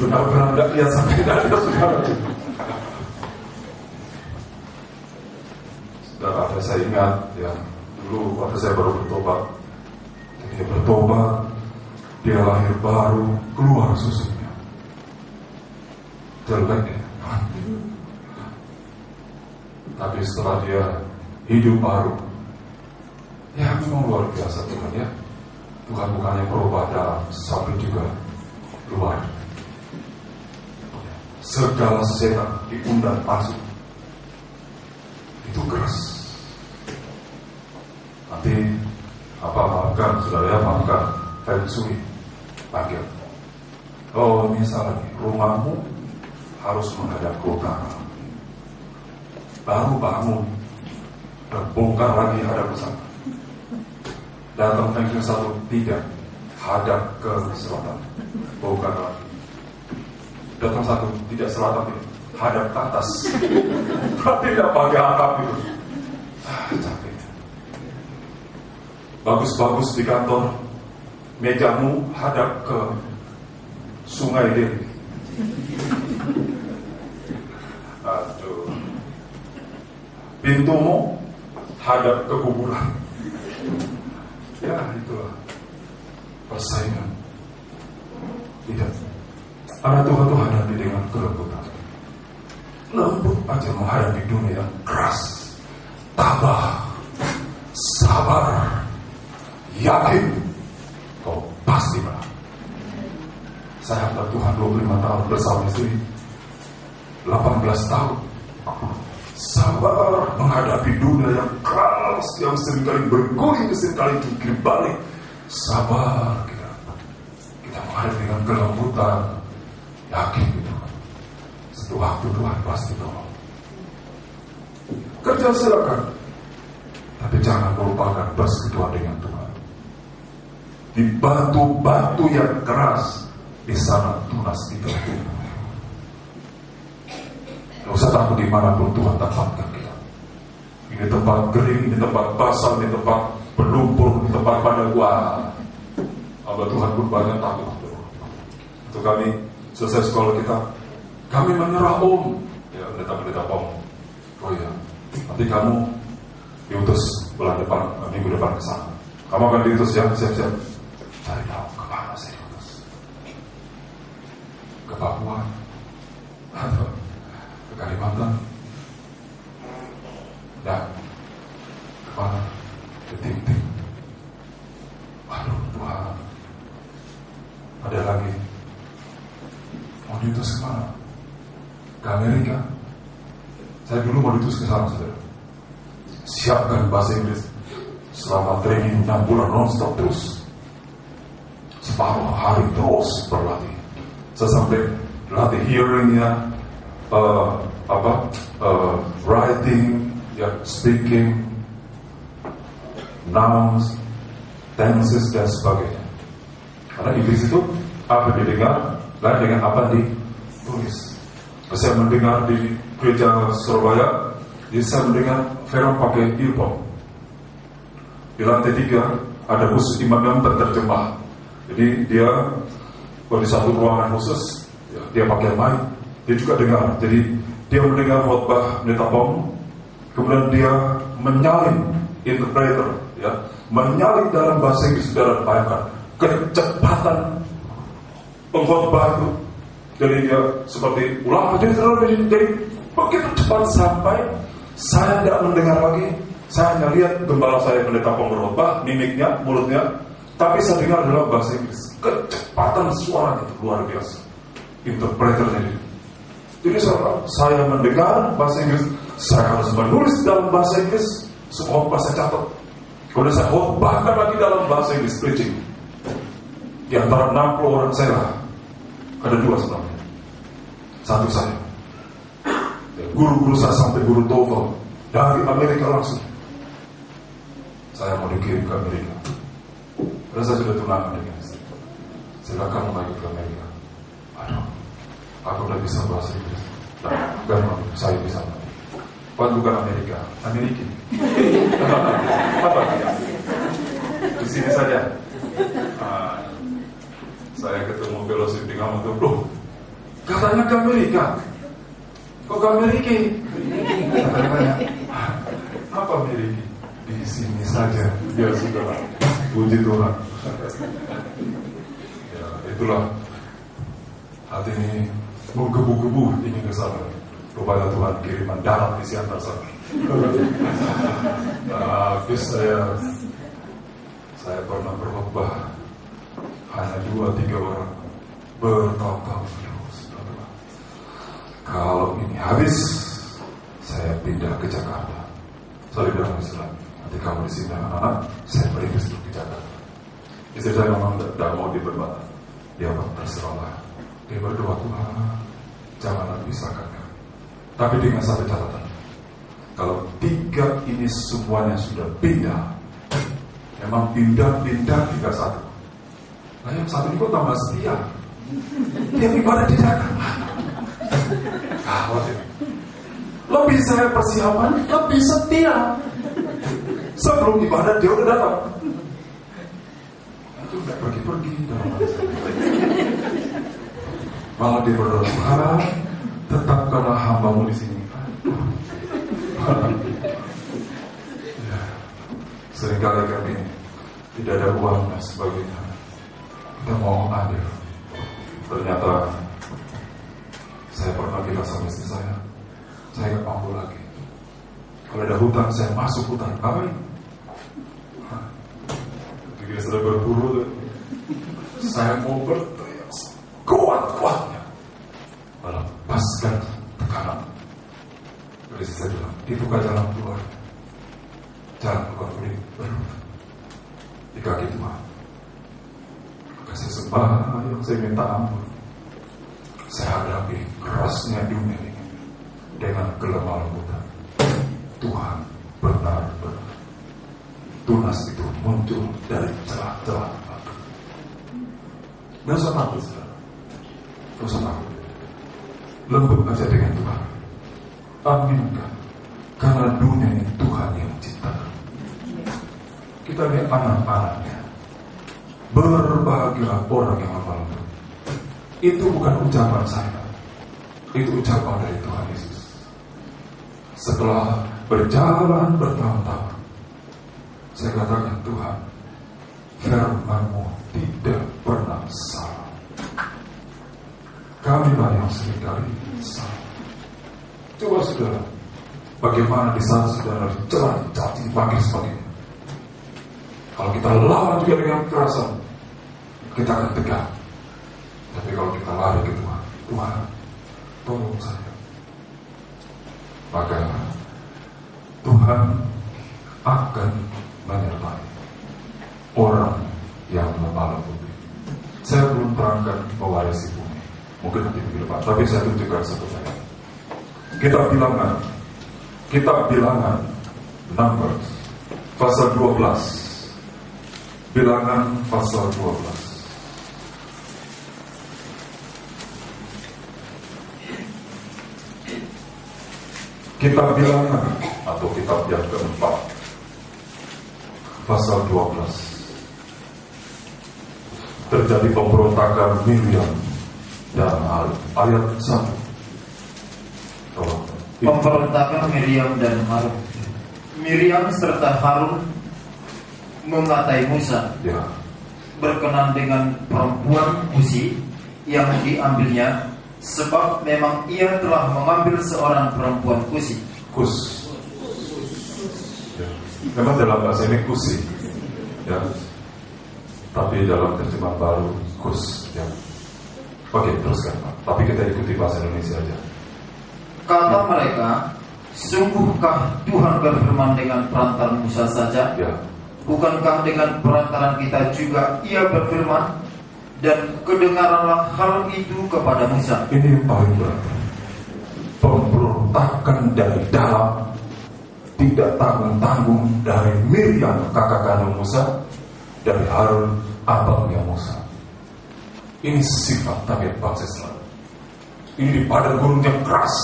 Benar-benar tidak lihat sampai tidak lihat saudara. Saudara, saya ingat ya, Dulu waktu saya baru bertobat, dia bertobat, dia lahir baru, keluar susunya. Jelek ya. Tapi setelah dia hidup baru, ya memang luar biasa Tuhan ya. Tuhan bukannya berubah tapi juga luar. Segala setan diundang masuk. Itu keras. Nanti maafkan, saudara ya, maafkan Feng Shui panggil. Oh, misalnya rumahmu harus menghadap ke utara. Baru bangun dan bongkar lagi hadap ke sana. Datang Feng Shui 1, 3 hadap ke selatan, bongkar lagi. Datang 1, tidak selatan, hadap ke atas. Tapi tidak pakai atap itu. Capek. Bagus-bagus di kantor, mejamu hadap ke sungai Delhi. Aduh. Pintumu hadap ke kuburan. Ya, itulah persaingan. Tidak. Anak Tuhan itu hadapi dengan kelembutan. Lembut aja menghadapi dunia yang keras. Tabah, sabar, yakin kau pasti menang. Saya hamba Tuhan 25 tahun bersama istri 18 tahun. Sabar menghadapi dunia yang keras, yang seringkali berguling, seringkali jungkir balik. Sabar kita menghadapi dengan kelembutan, yakin itu. Satu waktu Tuhan pasti tolong. Kerja silakan, tapi jangan melupakan bersekutu dengan Tuhan. Di batu-batu yang keras, di sana tunas kita tumbuh. Tidak usah takut dimanapun Tuhan tempatkan kita. Ini tempat kering, ini tempat basah, ini tempat berlumpur, ini tempat pada gua. Hamba Tuhan pun banyak takut. Untuk kami selesai sekolah kita, kami menyerah ya pendeta-pendeta Om. Oh iya, nanti kamu diutus bulan depan, minggu depan ke sana. Kamu akan diutus ya, siap-siap. Cari tahu kemana saya diutus. Ke Papua atau ke Kalimantan? Dan kemana? Ke Ting-Ting. Aduh Tuhan, ada lagi. Mau diutus kemana? Ke Amerika. Saya dulu mau diutus ke sana, saudara. Siapkan bahasa Inggris selama training 6 bulan non-stop terus. Separuh hari terus berlatih. Saya sampai latih hearingnya, writing, ya, speaking, nouns, tenses dan sebagainya. Karena Inggris itu apa didengar, lain dengan apa ditulis. Saya mendengar di gereja Surabaya, jadi saya mendengar firman pakai earphone. Di lantai 3 ada khusus imam yang berterjemah. Jadi dia di satu ruangan khusus, ya, dia pakai mic, dia juga dengar. Jadi dia mendengar khotbah pendeta Pom, kemudian dia menyalin interpreter, ya, menyalin dalam bahasa Inggris. Saudara bayangkan kecepatan pengkhotbah itu. Jadi dia seperti ulang, jadi begitu cepat sampai saya tidak mendengar lagi. Saya hanya lihat gembala saya pendeta Pom berkhotbah, mimiknya, mulutnya, tapi saya dengar dalam bahasa Inggris. Kecepatan suara itu luar biasa. Interpreternya itu. Jadi saya mendengar bahasa Inggris, saya harus menulis dalam bahasa Inggris, semua bahasa catat. Kemudian saya khotbahkan lagi dalam bahasa Inggris, preaching. Di antara 60 orang saya, ada 2 sebenarnya. Satu saya. Guru-guru saya sampai guru TOEFL dari Amerika langsung. Saya mau dikirim ke Amerika. Karena saya sudah tunangan dengan istri. Silakan mau ke Amerika. Aduh, aku udah bisa bahasa Inggris. Dan saya bisa. Bukan Amerika, Amerika. Apa? Di sini saja. Saya ketemu fellowship di Ngamontung. Loh, katanya ke Amerika. Kok ke Amerika? Katanya, apa Amerika? Di sini saja. Ya sudah, puji Tuhan. Ya itulah, hati ini menggebu-gebu ingin ke sana. Rupanya Tuhan kiriman darat isi antar sana. Habis saya pernah berkhotbah hanya 2-3 orang bertahun-tahun terus. Kalau ini habis, saya pindah ke Jakarta. Saya bilang Islam, nanti kamu di sini anak-anak, saya berintis ke Jakarta. Istri saya memang tidak mau diberbatan. Dia terserahlah. Dia berdoa, Tuhan, janganlah pisahkan kami. Tapi dengan satu catatan, kalau 3 ini semuanya sudah pindah, memang pindah-pindah 1. Nah yang satu ini kok tambah setia. Dia ibadah di Jakarta. Kawat ini. Lebih saya persiapan, lebih setia. Sebelum ibadah dia udah datang. Itu udah pergi-pergi dalam hati saya. Malah dia berdoa, Tuhan, tetapkanlah hambamu di sini. Ya, seringkali kami tidak ada uang dan sebagainya. Kita mau adil. Ternyata saya pernah bilang sama istri saya nggak mampu lagi. Kalau ada hutang, saya masuk hutang. Ngapain? Ketika sudah berburu, saya mau berteriak kuat-kuatnya melepaskan tekanan. Jadi saya bilang, dibuka jalan keluar. Jalan keluar ini berhutang di kaki Tuhan. Kasih sembahyang, saya minta ampun. Saya hadapi kerasnya dunia ini dengan kelemah lembutan. Tuhan benar-benar tunas itu muncul dari celah-celah batu. Nggak usah takut, saudara. Nggak usah takut. Lembut aja dengan Tuhan. Aminkan. Karena dunia ini Tuhan yang ciptakan. Kita lihat anak-anaknya. Berbahagialah orang yang lemah lembut. Itu bukan ucapan saya. Itu ucapan dari Tuhan Yesus. Setelah berjalan bertahun-tahun, saya katakan, Tuhan, firman-Mu tidak pernah salah. Kamilah yang seringkali salah. Coba saudara, bagaimana di saat saudara dicela, dicaci, dipanggil sebagainya. Kalau kita lawan juga dengan kekerasan, kita akan tegak. Tapi kalau kita lari ke Tuhan, Tuhan, tolong saya. Maka Tuhan akan menyertai orang yang lemah lembut. Saya belum terangkan mewarisi bumi. Mungkin nanti minggu depan. Tapi saya tunjukkan satu saja. Kitab Bilangan Numbers pasal 12. Bilangan pasal 12. Kitab Bilangan atau kitab yang keempat pasal 12. Terjadi pemberontakan Miriam dan Harun. Ayat 1. Pemberontakan Miriam dan Harun. Miriam serta Harun mengatai Musa, Ya. berkenan dengan perempuan Kusi yang diambilnya, sebab memang ia telah mengambil seorang perempuan Kusi. Kus. Ya. Memang dalam bahasa ini kusi, ya. Tapi dalam terjemahan baru kus, ya. Oke, teruskan Pak. Tapi kita ikuti bahasa Indonesia aja. Kata mereka, sungguhkah Tuhan berfirman dengan perantaran Musa saja? Ya. Bukankah dengan perantaran kita juga ia berfirman? Dan kedengaranlah hal itu kepada Musa. Ini yang paling berat. Pemberontakan dari dalam, tidak tanggung-tanggung dari Miriam kakak kandung Musa, dari Harun abangnya Musa. Ini sifat tabiat bangsa Islam. Ini di padang gurun yang keras,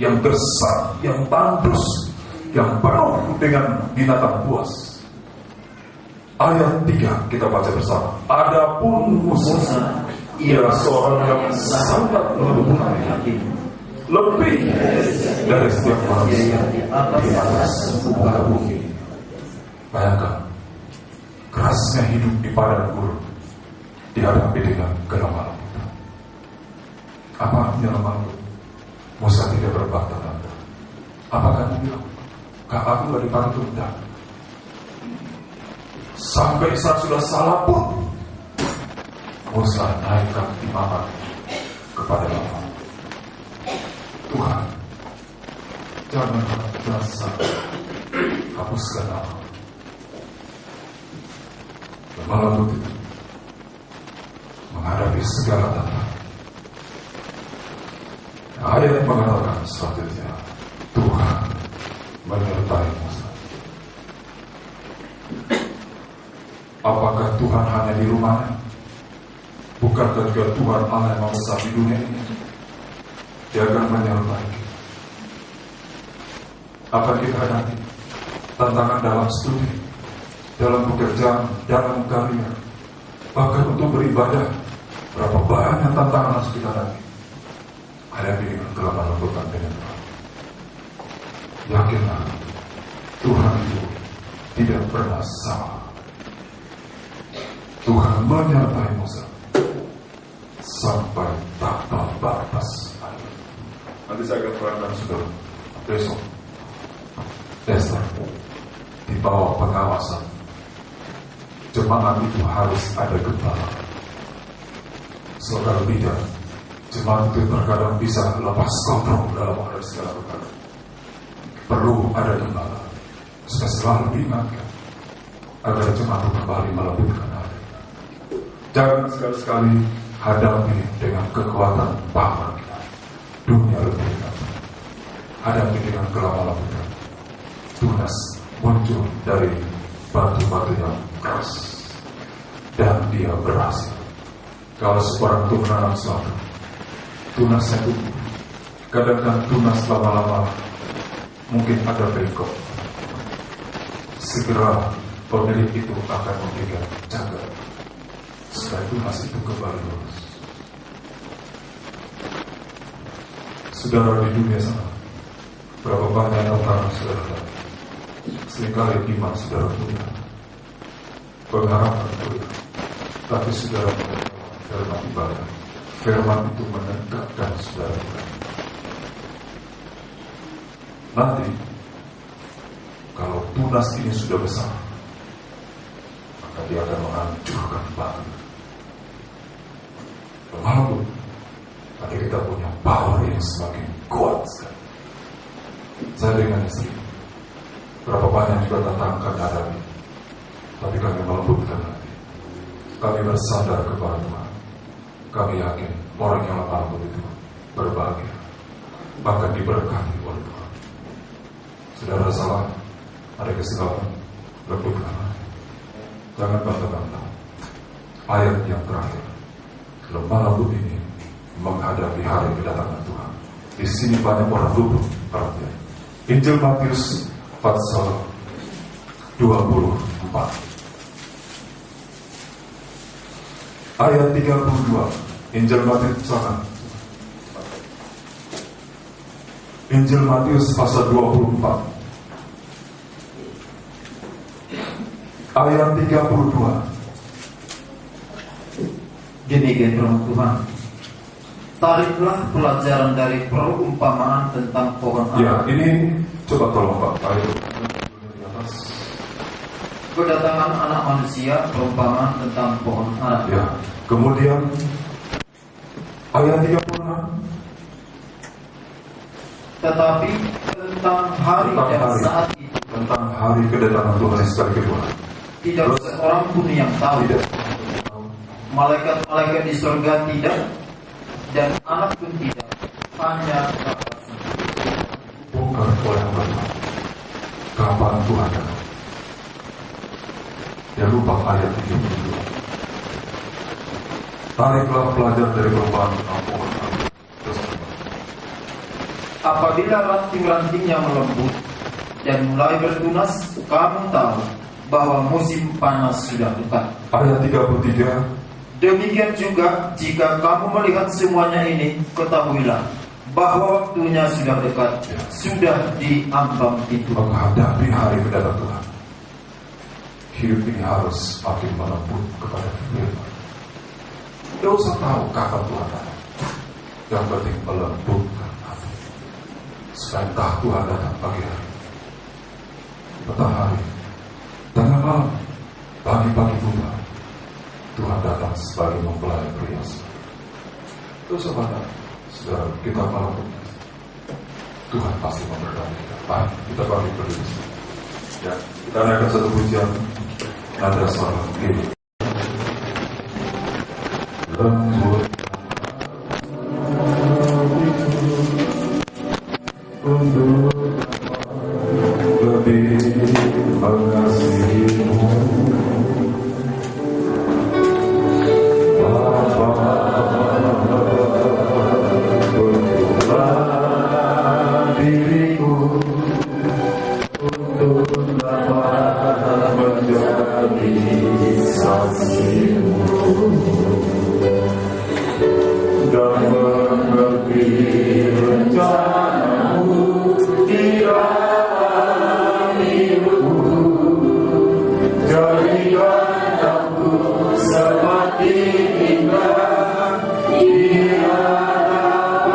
yang gersang, yang tandus, yang penuh dengan binatang buas. Ayat 3 kita baca bersama. Adapun Musa, ia seorang yang sangat lembut hati, lebih dari setiap manusia di atas muka bumi. Bayangkan, kerasnya hidup di padang gurun dihadapi dengan kelemah lembutan. Apa artinya lemah lembut? Musa tidak berbantah. Apakah dia bilang, "Kak, aku gak dipanggil?" Tidak. Sampai saat sudah salah pun Musa naikkan imamat kepada Allah. Tuhan, jangan berjasa hapuskan aku. Lemah lembut itu menghadapi segala tantangan. Ayat mengatakan selanjutnya, Tuhan menyertai Musa. Apakah Tuhan hanya di rumahnya? Bukankah juga Tuhan Allah yang membesar di dunia ini? Dia akan menyertai kita. Apa kita hadapi? Tantangan dalam studi, dalam pekerjaan, dalam karya, bahkan untuk beribadah. Berapa banyak tantangan harus kita hadapi? Hadapi dengan kelemah lembutan dengan Tuhan. Yakinlah, Tuhan itu tidak pernah salah. Tuhan menyertai Musa sampai tanpa batas. Nanti saya akan terangkan saudara, besok Esther di bawah pengawasan jemaat itu harus ada gembala. Saudara tidak, jemaat itu terkadang bisa lepas kontrol dalam menghadapi segala perkara. Perlu ada gembala supaya selalu diingatkan agar jemaat kembali melembutkan hati. Jangan sekali-sekali hadapi dengan kekuatan power kita. Dunia lebih dekat. Hadapi dengan kelemah lembutan. Tunas muncul dari batu-batu yang keras dan dia berhasil. Kalau seorang itu menanam sesuatu, tunasnya tumbuh. Kadang-kadang tunas lama-lama mungkin ada bengkok. Segera pemilik itu akan memberikan jaga supaya tunas itu kembali lurus. Saudara di dunia sana, berapa banyak tantangan saudara? Seringkali iman saudara punya, pengharapan punya, tapi saudara mendengar firman ibadah. Firman itu menegakkan saudara. Nanti kalau tunas ini sudah besar, maka dia akan menghancurkan batu. Walaupun tapi kita punya power yang semakin kuat sekali. Saya dengan istri, berapa banyak juga tantangan kami hadapi, tapi kami melembutkan hati. Kami bersandar kepada Tuhan. Kami yakin orang yang lemah lembut itu berbahagia, bahkan diberkati oleh Tuhan. Saudara salah, ada kesilapan, lembutkan hati. Jangan bantah-bantah. Ayat yang terakhir, lemah lembut ini menghadapi hari kedatangan Tuhan. Di sini banyak orang luput perhatian. Injil Matius pasal 24 ayat 32. Injil Matius Injil Matius pasal 24 ayat 32. Demikian firman Tuhan. Tariklah pelajaran dari perumpamaan tentang pohon ara. Ya, ini coba tolong Pak, ayo di atas. Kedatangan anak manusia, perumpamaan tentang pohon ara. Ya, kemudian ayat 36. Tetapi tentang hari dan saat itu, tentang hari kedatangan Tuhan sekali kedua, tidak seorang pun yang tahu. Tidak. Malaikat-malaikat di surga tidak, dan anak pun tidak, hanya Bapa sendiri. Bukan oleh Bapa. Kapan Tuhan datang? Dia lupa ayat 32. Tariklah pelajaran dari perumpamaan tentang pohon ara. Apabila ranting-rantingnya melembut dan mulai bertunas, kamu tahu bahwa musim panas sudah dekat. Ayat 33. Demikian juga jika kamu melihat semuanya ini, ketahuilah bahwa waktunya sudah dekat, sudah di ambang pintu. Menghadapi hari kedatangan Tuhan. hidup ini harus makin melembut kepada firman. Tidak usah tahu kapan Tuhan datang. Yang penting melembutkan hati. Supaya entah Tuhan datang pagi hari, petang hari, tengah malam, pagi-pagi buta, Tuhan datang sebagai mempelai pria. Terus saudara, kita melembutkan, Tuhan pasti memberkati kita. Baik, kita bagi berdiri. Ya, kita naikkan satu pujian nada suara ini. Lembut untuk lebih mengasihimu, Bapa, bentuklah diriku untuk dapat menjadi saksimu dan mengerti rencanamu di dalam hidupku. Jadikan aku semakin indah di hadapanmu.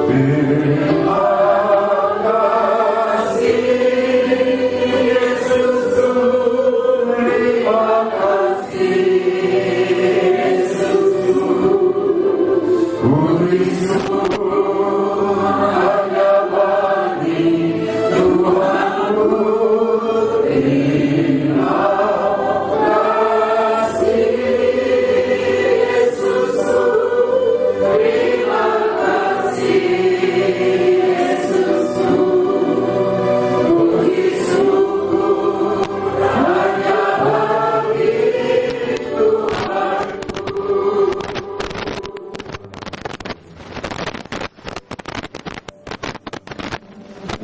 Terima kasih Yesus, terima kasih Yesus, puji syukur hanya bagi Tuhanku. Terima kasih Yesus, terima kasih Yesus, puji syukur hanya bagi Tuhanku.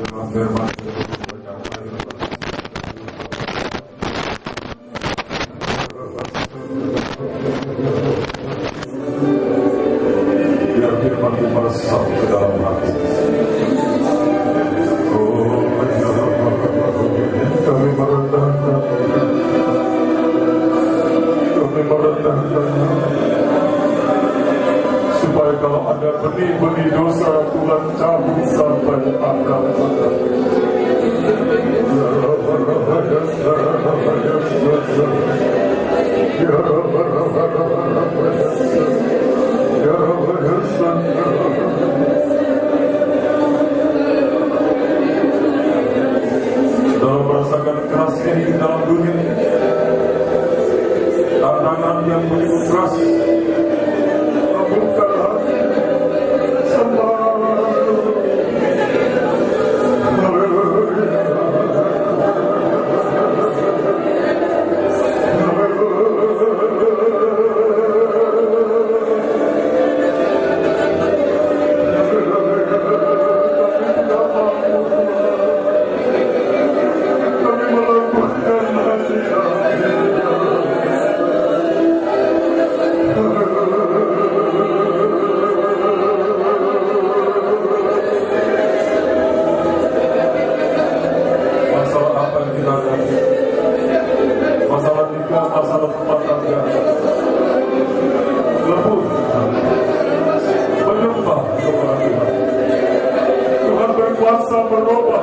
Dalam firman biar firman itu meresap ke dalam hati. Oh, kami merendahkan, supaya kalau ada benih-benih dosa Tuhan cabut sampai akar-akar. Dalam merasakan kerasnya di dalam dunia ini, tantangan yang begitu keras, lembutkanlah sembah. Masalah nikah, masalah rumah tangga, lembut, menyembah kepada Tuhan. Tuhan berkuasa berubah.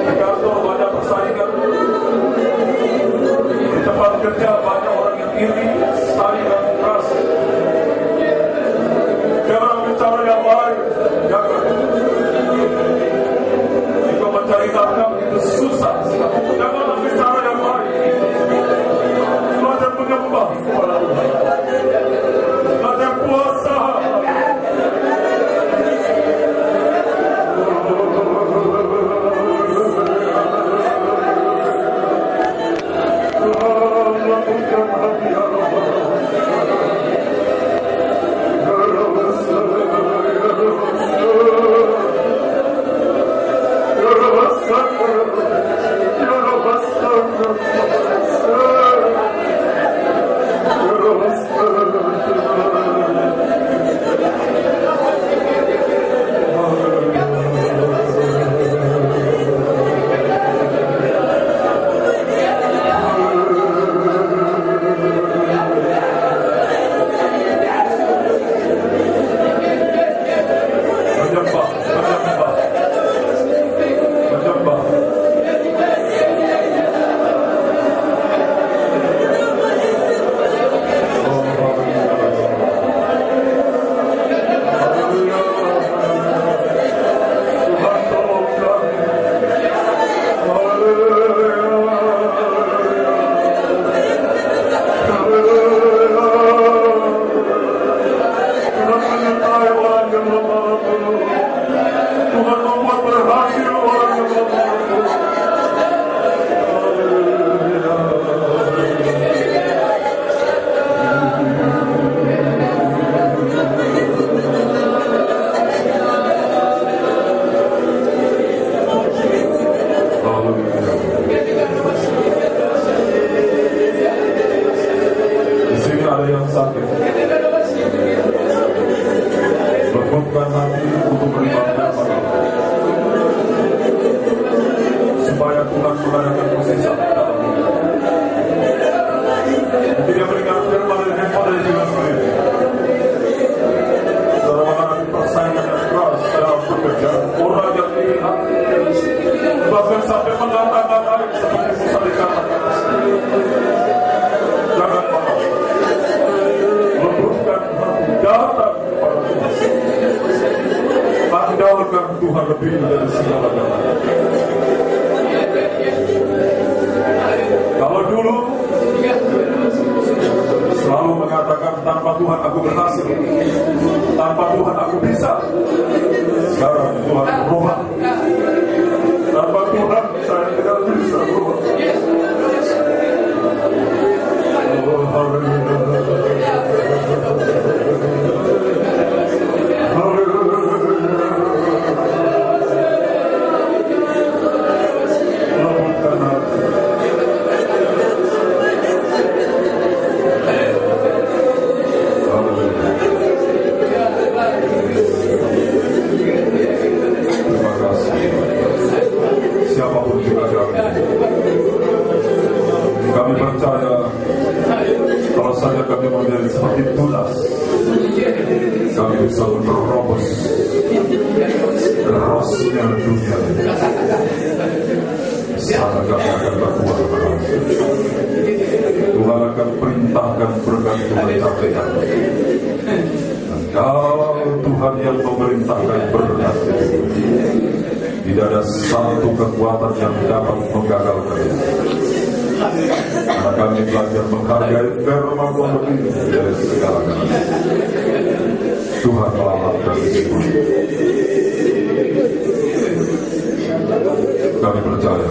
Di kantor banyak persaingan, di tempat kerja banyak orang yang iri, saingan keras. Jangan bicara yang baik, jangan. Jika mencari nafkah itu susah, jangan bicara yang baik. Belajar menyembah kepada Tuhan. sakit. Lembutkan hati untuk menerima firman, supaya Tuhan mengadakan musisat dalam hidup. Tidak mendengar firman dari handphone dari diri sendiri. Saudara menghadapi persaingan yang keras dalam pekerjaan, orang yang dilihat, bahkan sampai mengatakan air seperti Musa dikatakan. Jangan marah. Lembutkan hati, datang kepada Tuhan. Andalkan Tuhan lebih dari segala-galanya. Kalau dulu selalu mengatakan tanpa Tuhan aku berhasil, tanpa Tuhan aku bisa. Sekarang Tuhan berubah. Tanpa Tuhan saya tidak bisa berubah. Oh, haleluya. Siapapun juga kami percaya kalau saja kami menjadi seperti tunas, kami bisa menerobos derasnya dunia ini. Sana kami akan berbuat berhasil. Tuhan akan perintahkan berkat itu mencapai kami. Dan kalau Tuhan yang memerintahkan berkat itu, tidak ada satu kekuatan yang dapat menggagalkan itu. Karena kami belajar menghargai firman Tuhan lebih dari segala-galanya. Tuhan melamatkan semua. Kami percaya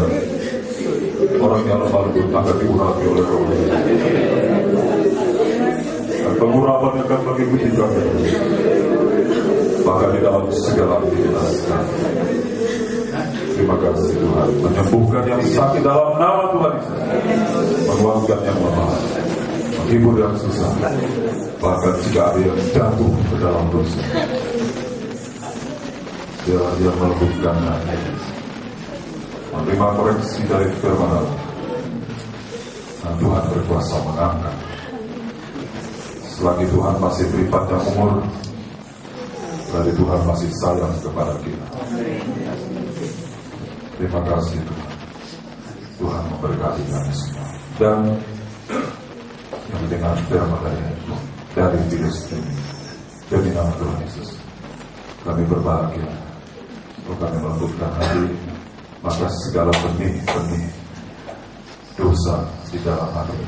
orang yang lemah lembut akan diurapi oleh Roh. Dan pengurapan akan mengikuti kami. Bahkan di dalam segala aktivitas kami. Terima kasih Tuhan, menyembuhkan yang sakit dalam nama Tuhan Yesus, menguatkan yang lemah, menghibur yang susah, bahkan jika ada yang jatuh ke dalam dosa, dia melembutkan hati, menerima koreksi dari firman Allah, dan Tuhan berkuasa mengangkat. Selagi Tuhan masih beri panjang umur, berarti Tuhan masih sayang kepada kita. Terima kasih Tuhan. Tuhan memberkati kami semua. Dan yang mendengar firman dari virus ini, demi nama Tuhan Yesus, kami berbahagia. Kalau kami melembutkan hati, maka segala benih-benih dosa di dalam hati,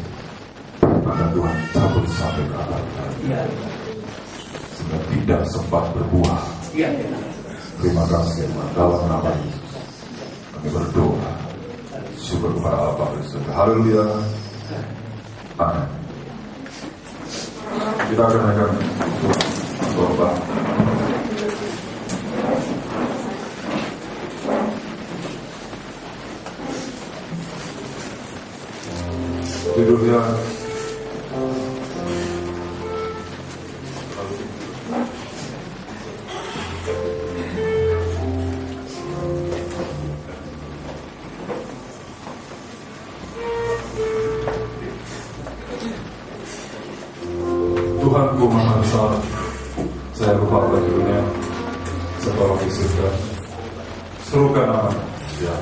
maka Tuhan cabut sampai ke akar kami, sehingga tidak sempat berbuah. Terima kasih Tuhan, dalam nama Yesus kami berdoa, syukur kepada Allah Bapa di surga. Haleluya, amin. Kita akan naikkan doa. Tidurnya Tuhanku Maha Besar, saya lupa pada judulnya, setelah di surga, serukan nama. Ya.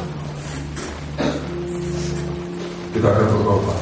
Kita akan berdoa.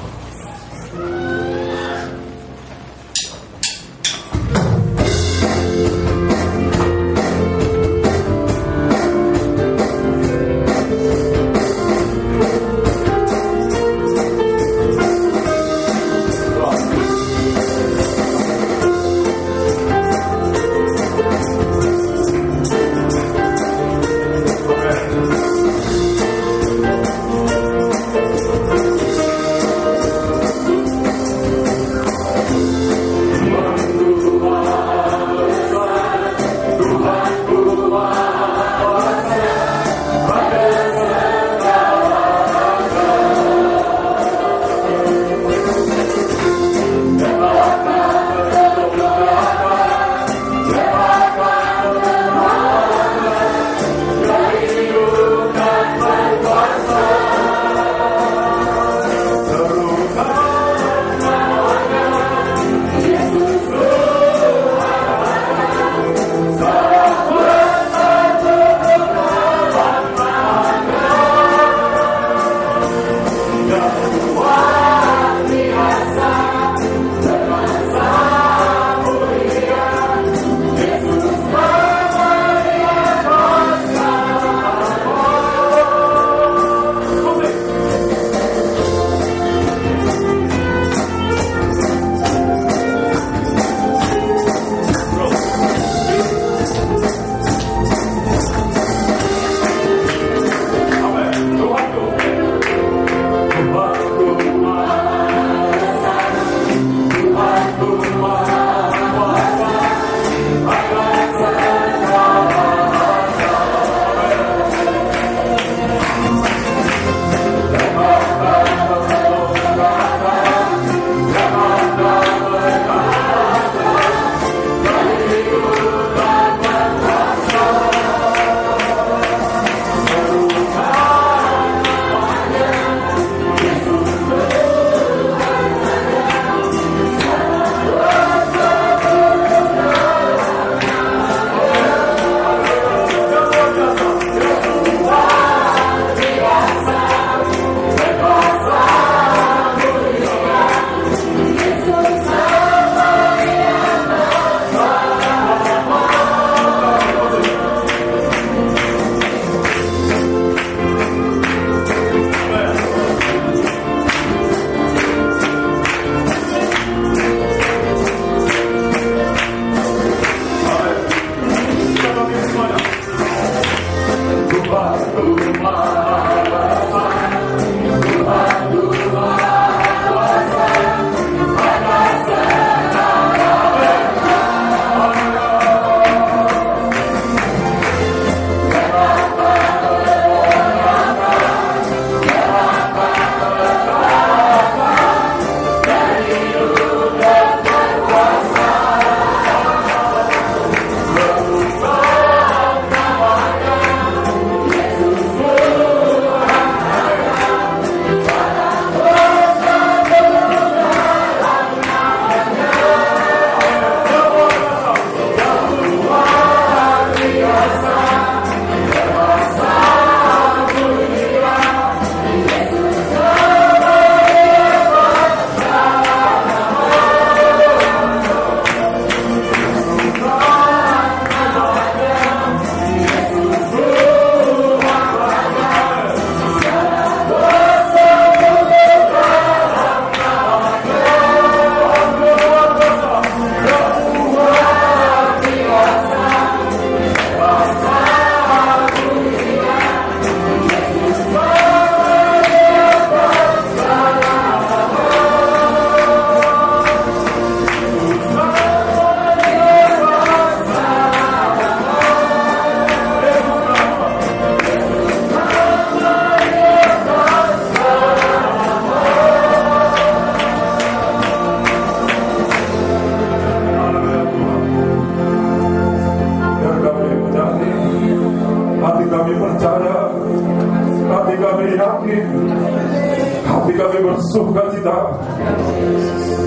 sukacita,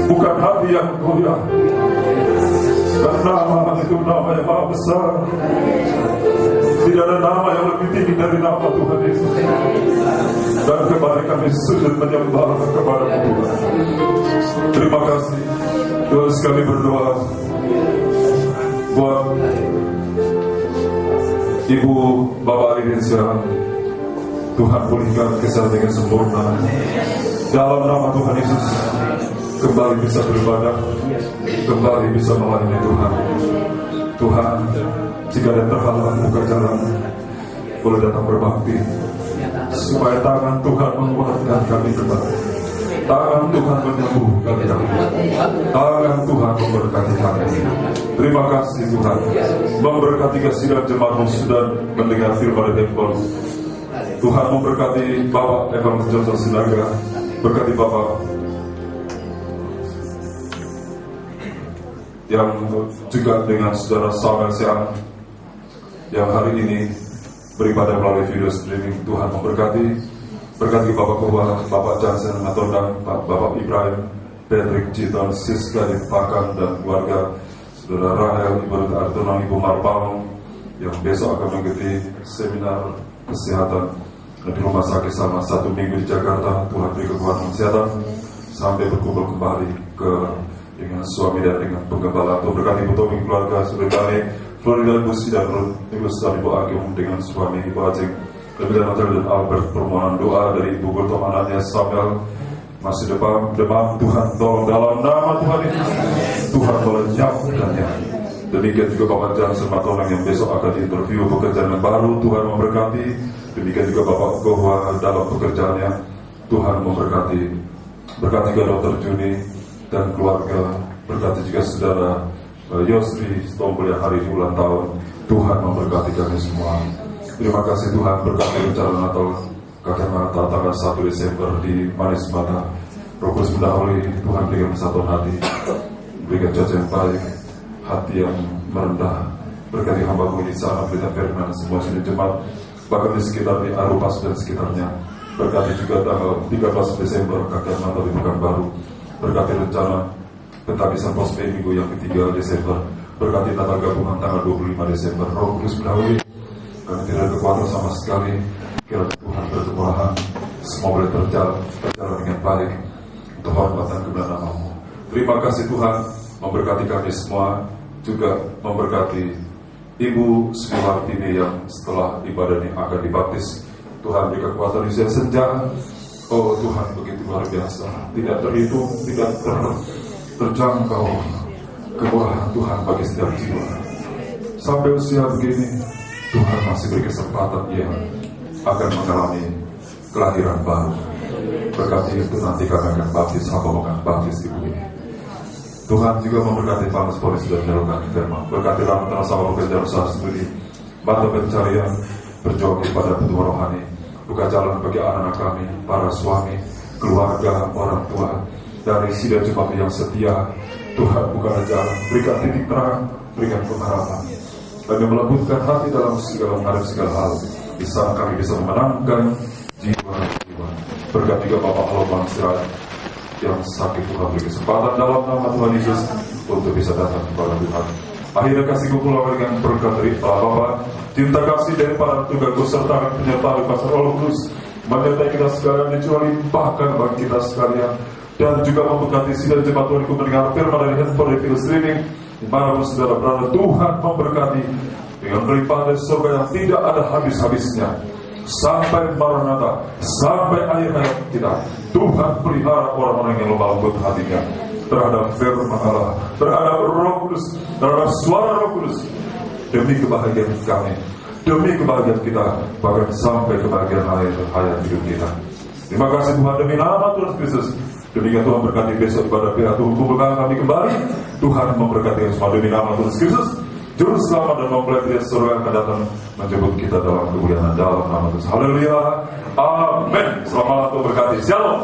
bukan hati yang goyah. Dan nama itu nama yang maha besar. Tidak ada nama yang lebih tinggi dari nama Tuhan Yesus. Dan kembali kami sujud menyembah kepada Tuhan. Terima kasih. Tuhan sekali berdoa buat Ibu Bapak Aridensia. Tuhan pulihkan kesehatan dengan sempurna. Dalam nama Tuhan Yesus, kembali bisa beribadah, kembali bisa melayani Tuhan. Tuhan, jika ada terhalang buka jalan, boleh datang berbakti, supaya tangan Tuhan menguatkan kami kembali. Tangan Tuhan menyembuhkan kami. Tangan Tuhan memberkati kami. Terima kasih Tuhan, memberkati kesidan jemaat dan mendengar firman dari handphone. Tuhan memberkati Bapak Evangelis Johnson Sinaga, berkati Bapak yang juga dengan saudara Samuel Siang yang hari ini beribadah melalui video streaming. Tuhan memberkati, berkati Bapak Koba, Bapak Johnson Matondang, Bapak Ibrahim, Patrick Citon, Siska di Pakan dan keluarga, saudara Rahel, Ibu Artunang, Ibu Marpang yang besok akan mengikuti seminar kesehatan di rumah sakit selama 1 minggu di Jakarta. Tuhan beri kekuatan kesehatan sampai berkumpul kembali dengan suami dan dengan penggembala. Tuhan berkati Ibu Tommy, keluarga, saudara Dani, Florida, Ibu Sida, Ibu Sida, Ibu Agung dengan suami Ibu Acing, lebih dan dan Albert. Permohonan doa dari Ibu Gultom, anaknya Samuel masih demam. Tuhan tolong dalam nama Tuhan Yesus, Tuhan melenyapkannya. Demikian juga Bapak Johnson Matoleng yang besok akan diinterview pekerjaan yang baru. Tuhan memberkati. Demikian juga Bapak Gohwa dalam pekerjaannya. Tuhan memberkati. Berkati juga Dr. Juni dan keluarga. Berkati juga saudara Yosri Stompel yang hari ini ulang tahun. Tuhan memberkati kami semua. Terima kasih Tuhan, berkati rencana Natal Kakek Mata tanggal 1 Desember di Manis Mata. Roh Kudus mendahului. Tuhan berikan kesatuan hati, berikan cuaca yang baik, hati yang merendah. Berkati hamba-Mu di sana, Berita Firman, semua sini jemaat, bahkan di sekitar di Arupas dan sekitarnya. Berkati juga tanggal 13 Desember Kakek Mata di Pekanbaru. Berkati rencana pentabisan pos minggu yang ketiga Desember. Berkati Natal gabungan tanggal 25 Desember. Roh Kudus mendahului. Kami tidak ada kekuatan sama sekali. Kiranya Tuhan berkemurahan, semua boleh berjalan dengan baik untuk hormatan kebenaran nama-Mu. Terima kasih Tuhan, memberkati kami semua, juga memberkati Ibu Sri Martini yang setelah ibadah ini akan dibaptis. Tuhan beri kekuatan usia senja. Oh Tuhan, begitu luar biasa, tidak terhitung, tidak terjangkau kemurahan Tuhan bagi setiap jiwa. Sampai usia begini, Tuhan masih beri kesempatan ia akan mengalami kelahiran baru. Berkati itu nanti kami akan baptis, hamba akan baptis ibu ini. Tuhan juga memberkati Panas Polisi dan menyalurkan firman. Berkati rahmat sama pekerjaan usaha studi, mata pencarian, berjuang pada petua rohani. Buka jalan bagi anak-anak kami, para suami, keluarga, orang tua, dari sidang jemaat yang setia. Tuhan buka jalan, berikan titik terang, berikan pengharapan. Kami melembutkan hati dalam segala menghadapi segala hal. Di sana kami bisa memenangkan jiwa-jiwa. Berkat juga Bapak Lobang Sirat yang sakit, Tuhan beri kesempatan dalam nama Tuhan Yesus untuk bisa datang kepada Tuhan. Akhirnya kasih pulang dengan berkat dari Allah Bapa, cinta kasih dari para tugasku serta penyertaan pasar Allah Kudus menyertai kita sekalian, dicurahkan bagi kita sekalian, dan juga memberkati sidang jemaat Tuhan mendengar firman dari handphone di video streaming. Dimanapun saudara berada, Tuhan memberkati dengan melimpah dari surga yang tidak ada habis-habisnya sampai Maranatha, sampai akhir hayat kita. Tuhan pelihara orang-orang yang lemah lembut hatinya terhadap firman Allah, terhadap Roh Kudus, terhadap suara Roh Kudus, demi kebahagiaan kami, demi kebahagiaan kita, bahkan sampai kebahagiaan akhir hayat hidup kita. Terima kasih Tuhan, demi nama Tuhan Kristus. Demikian Tuhan berkati besok ibadah pihak Tuhan kumpulkan kami kembali. Tuhan memberkati semua demi nama Tuhan Kristus, Juru Selamat dan mempelai surga yang akan datang menjemput kita dalam kemuliaan dalam nama Tuhan. Haleluya, amin. Selamat Tuhan berkati. Shalom.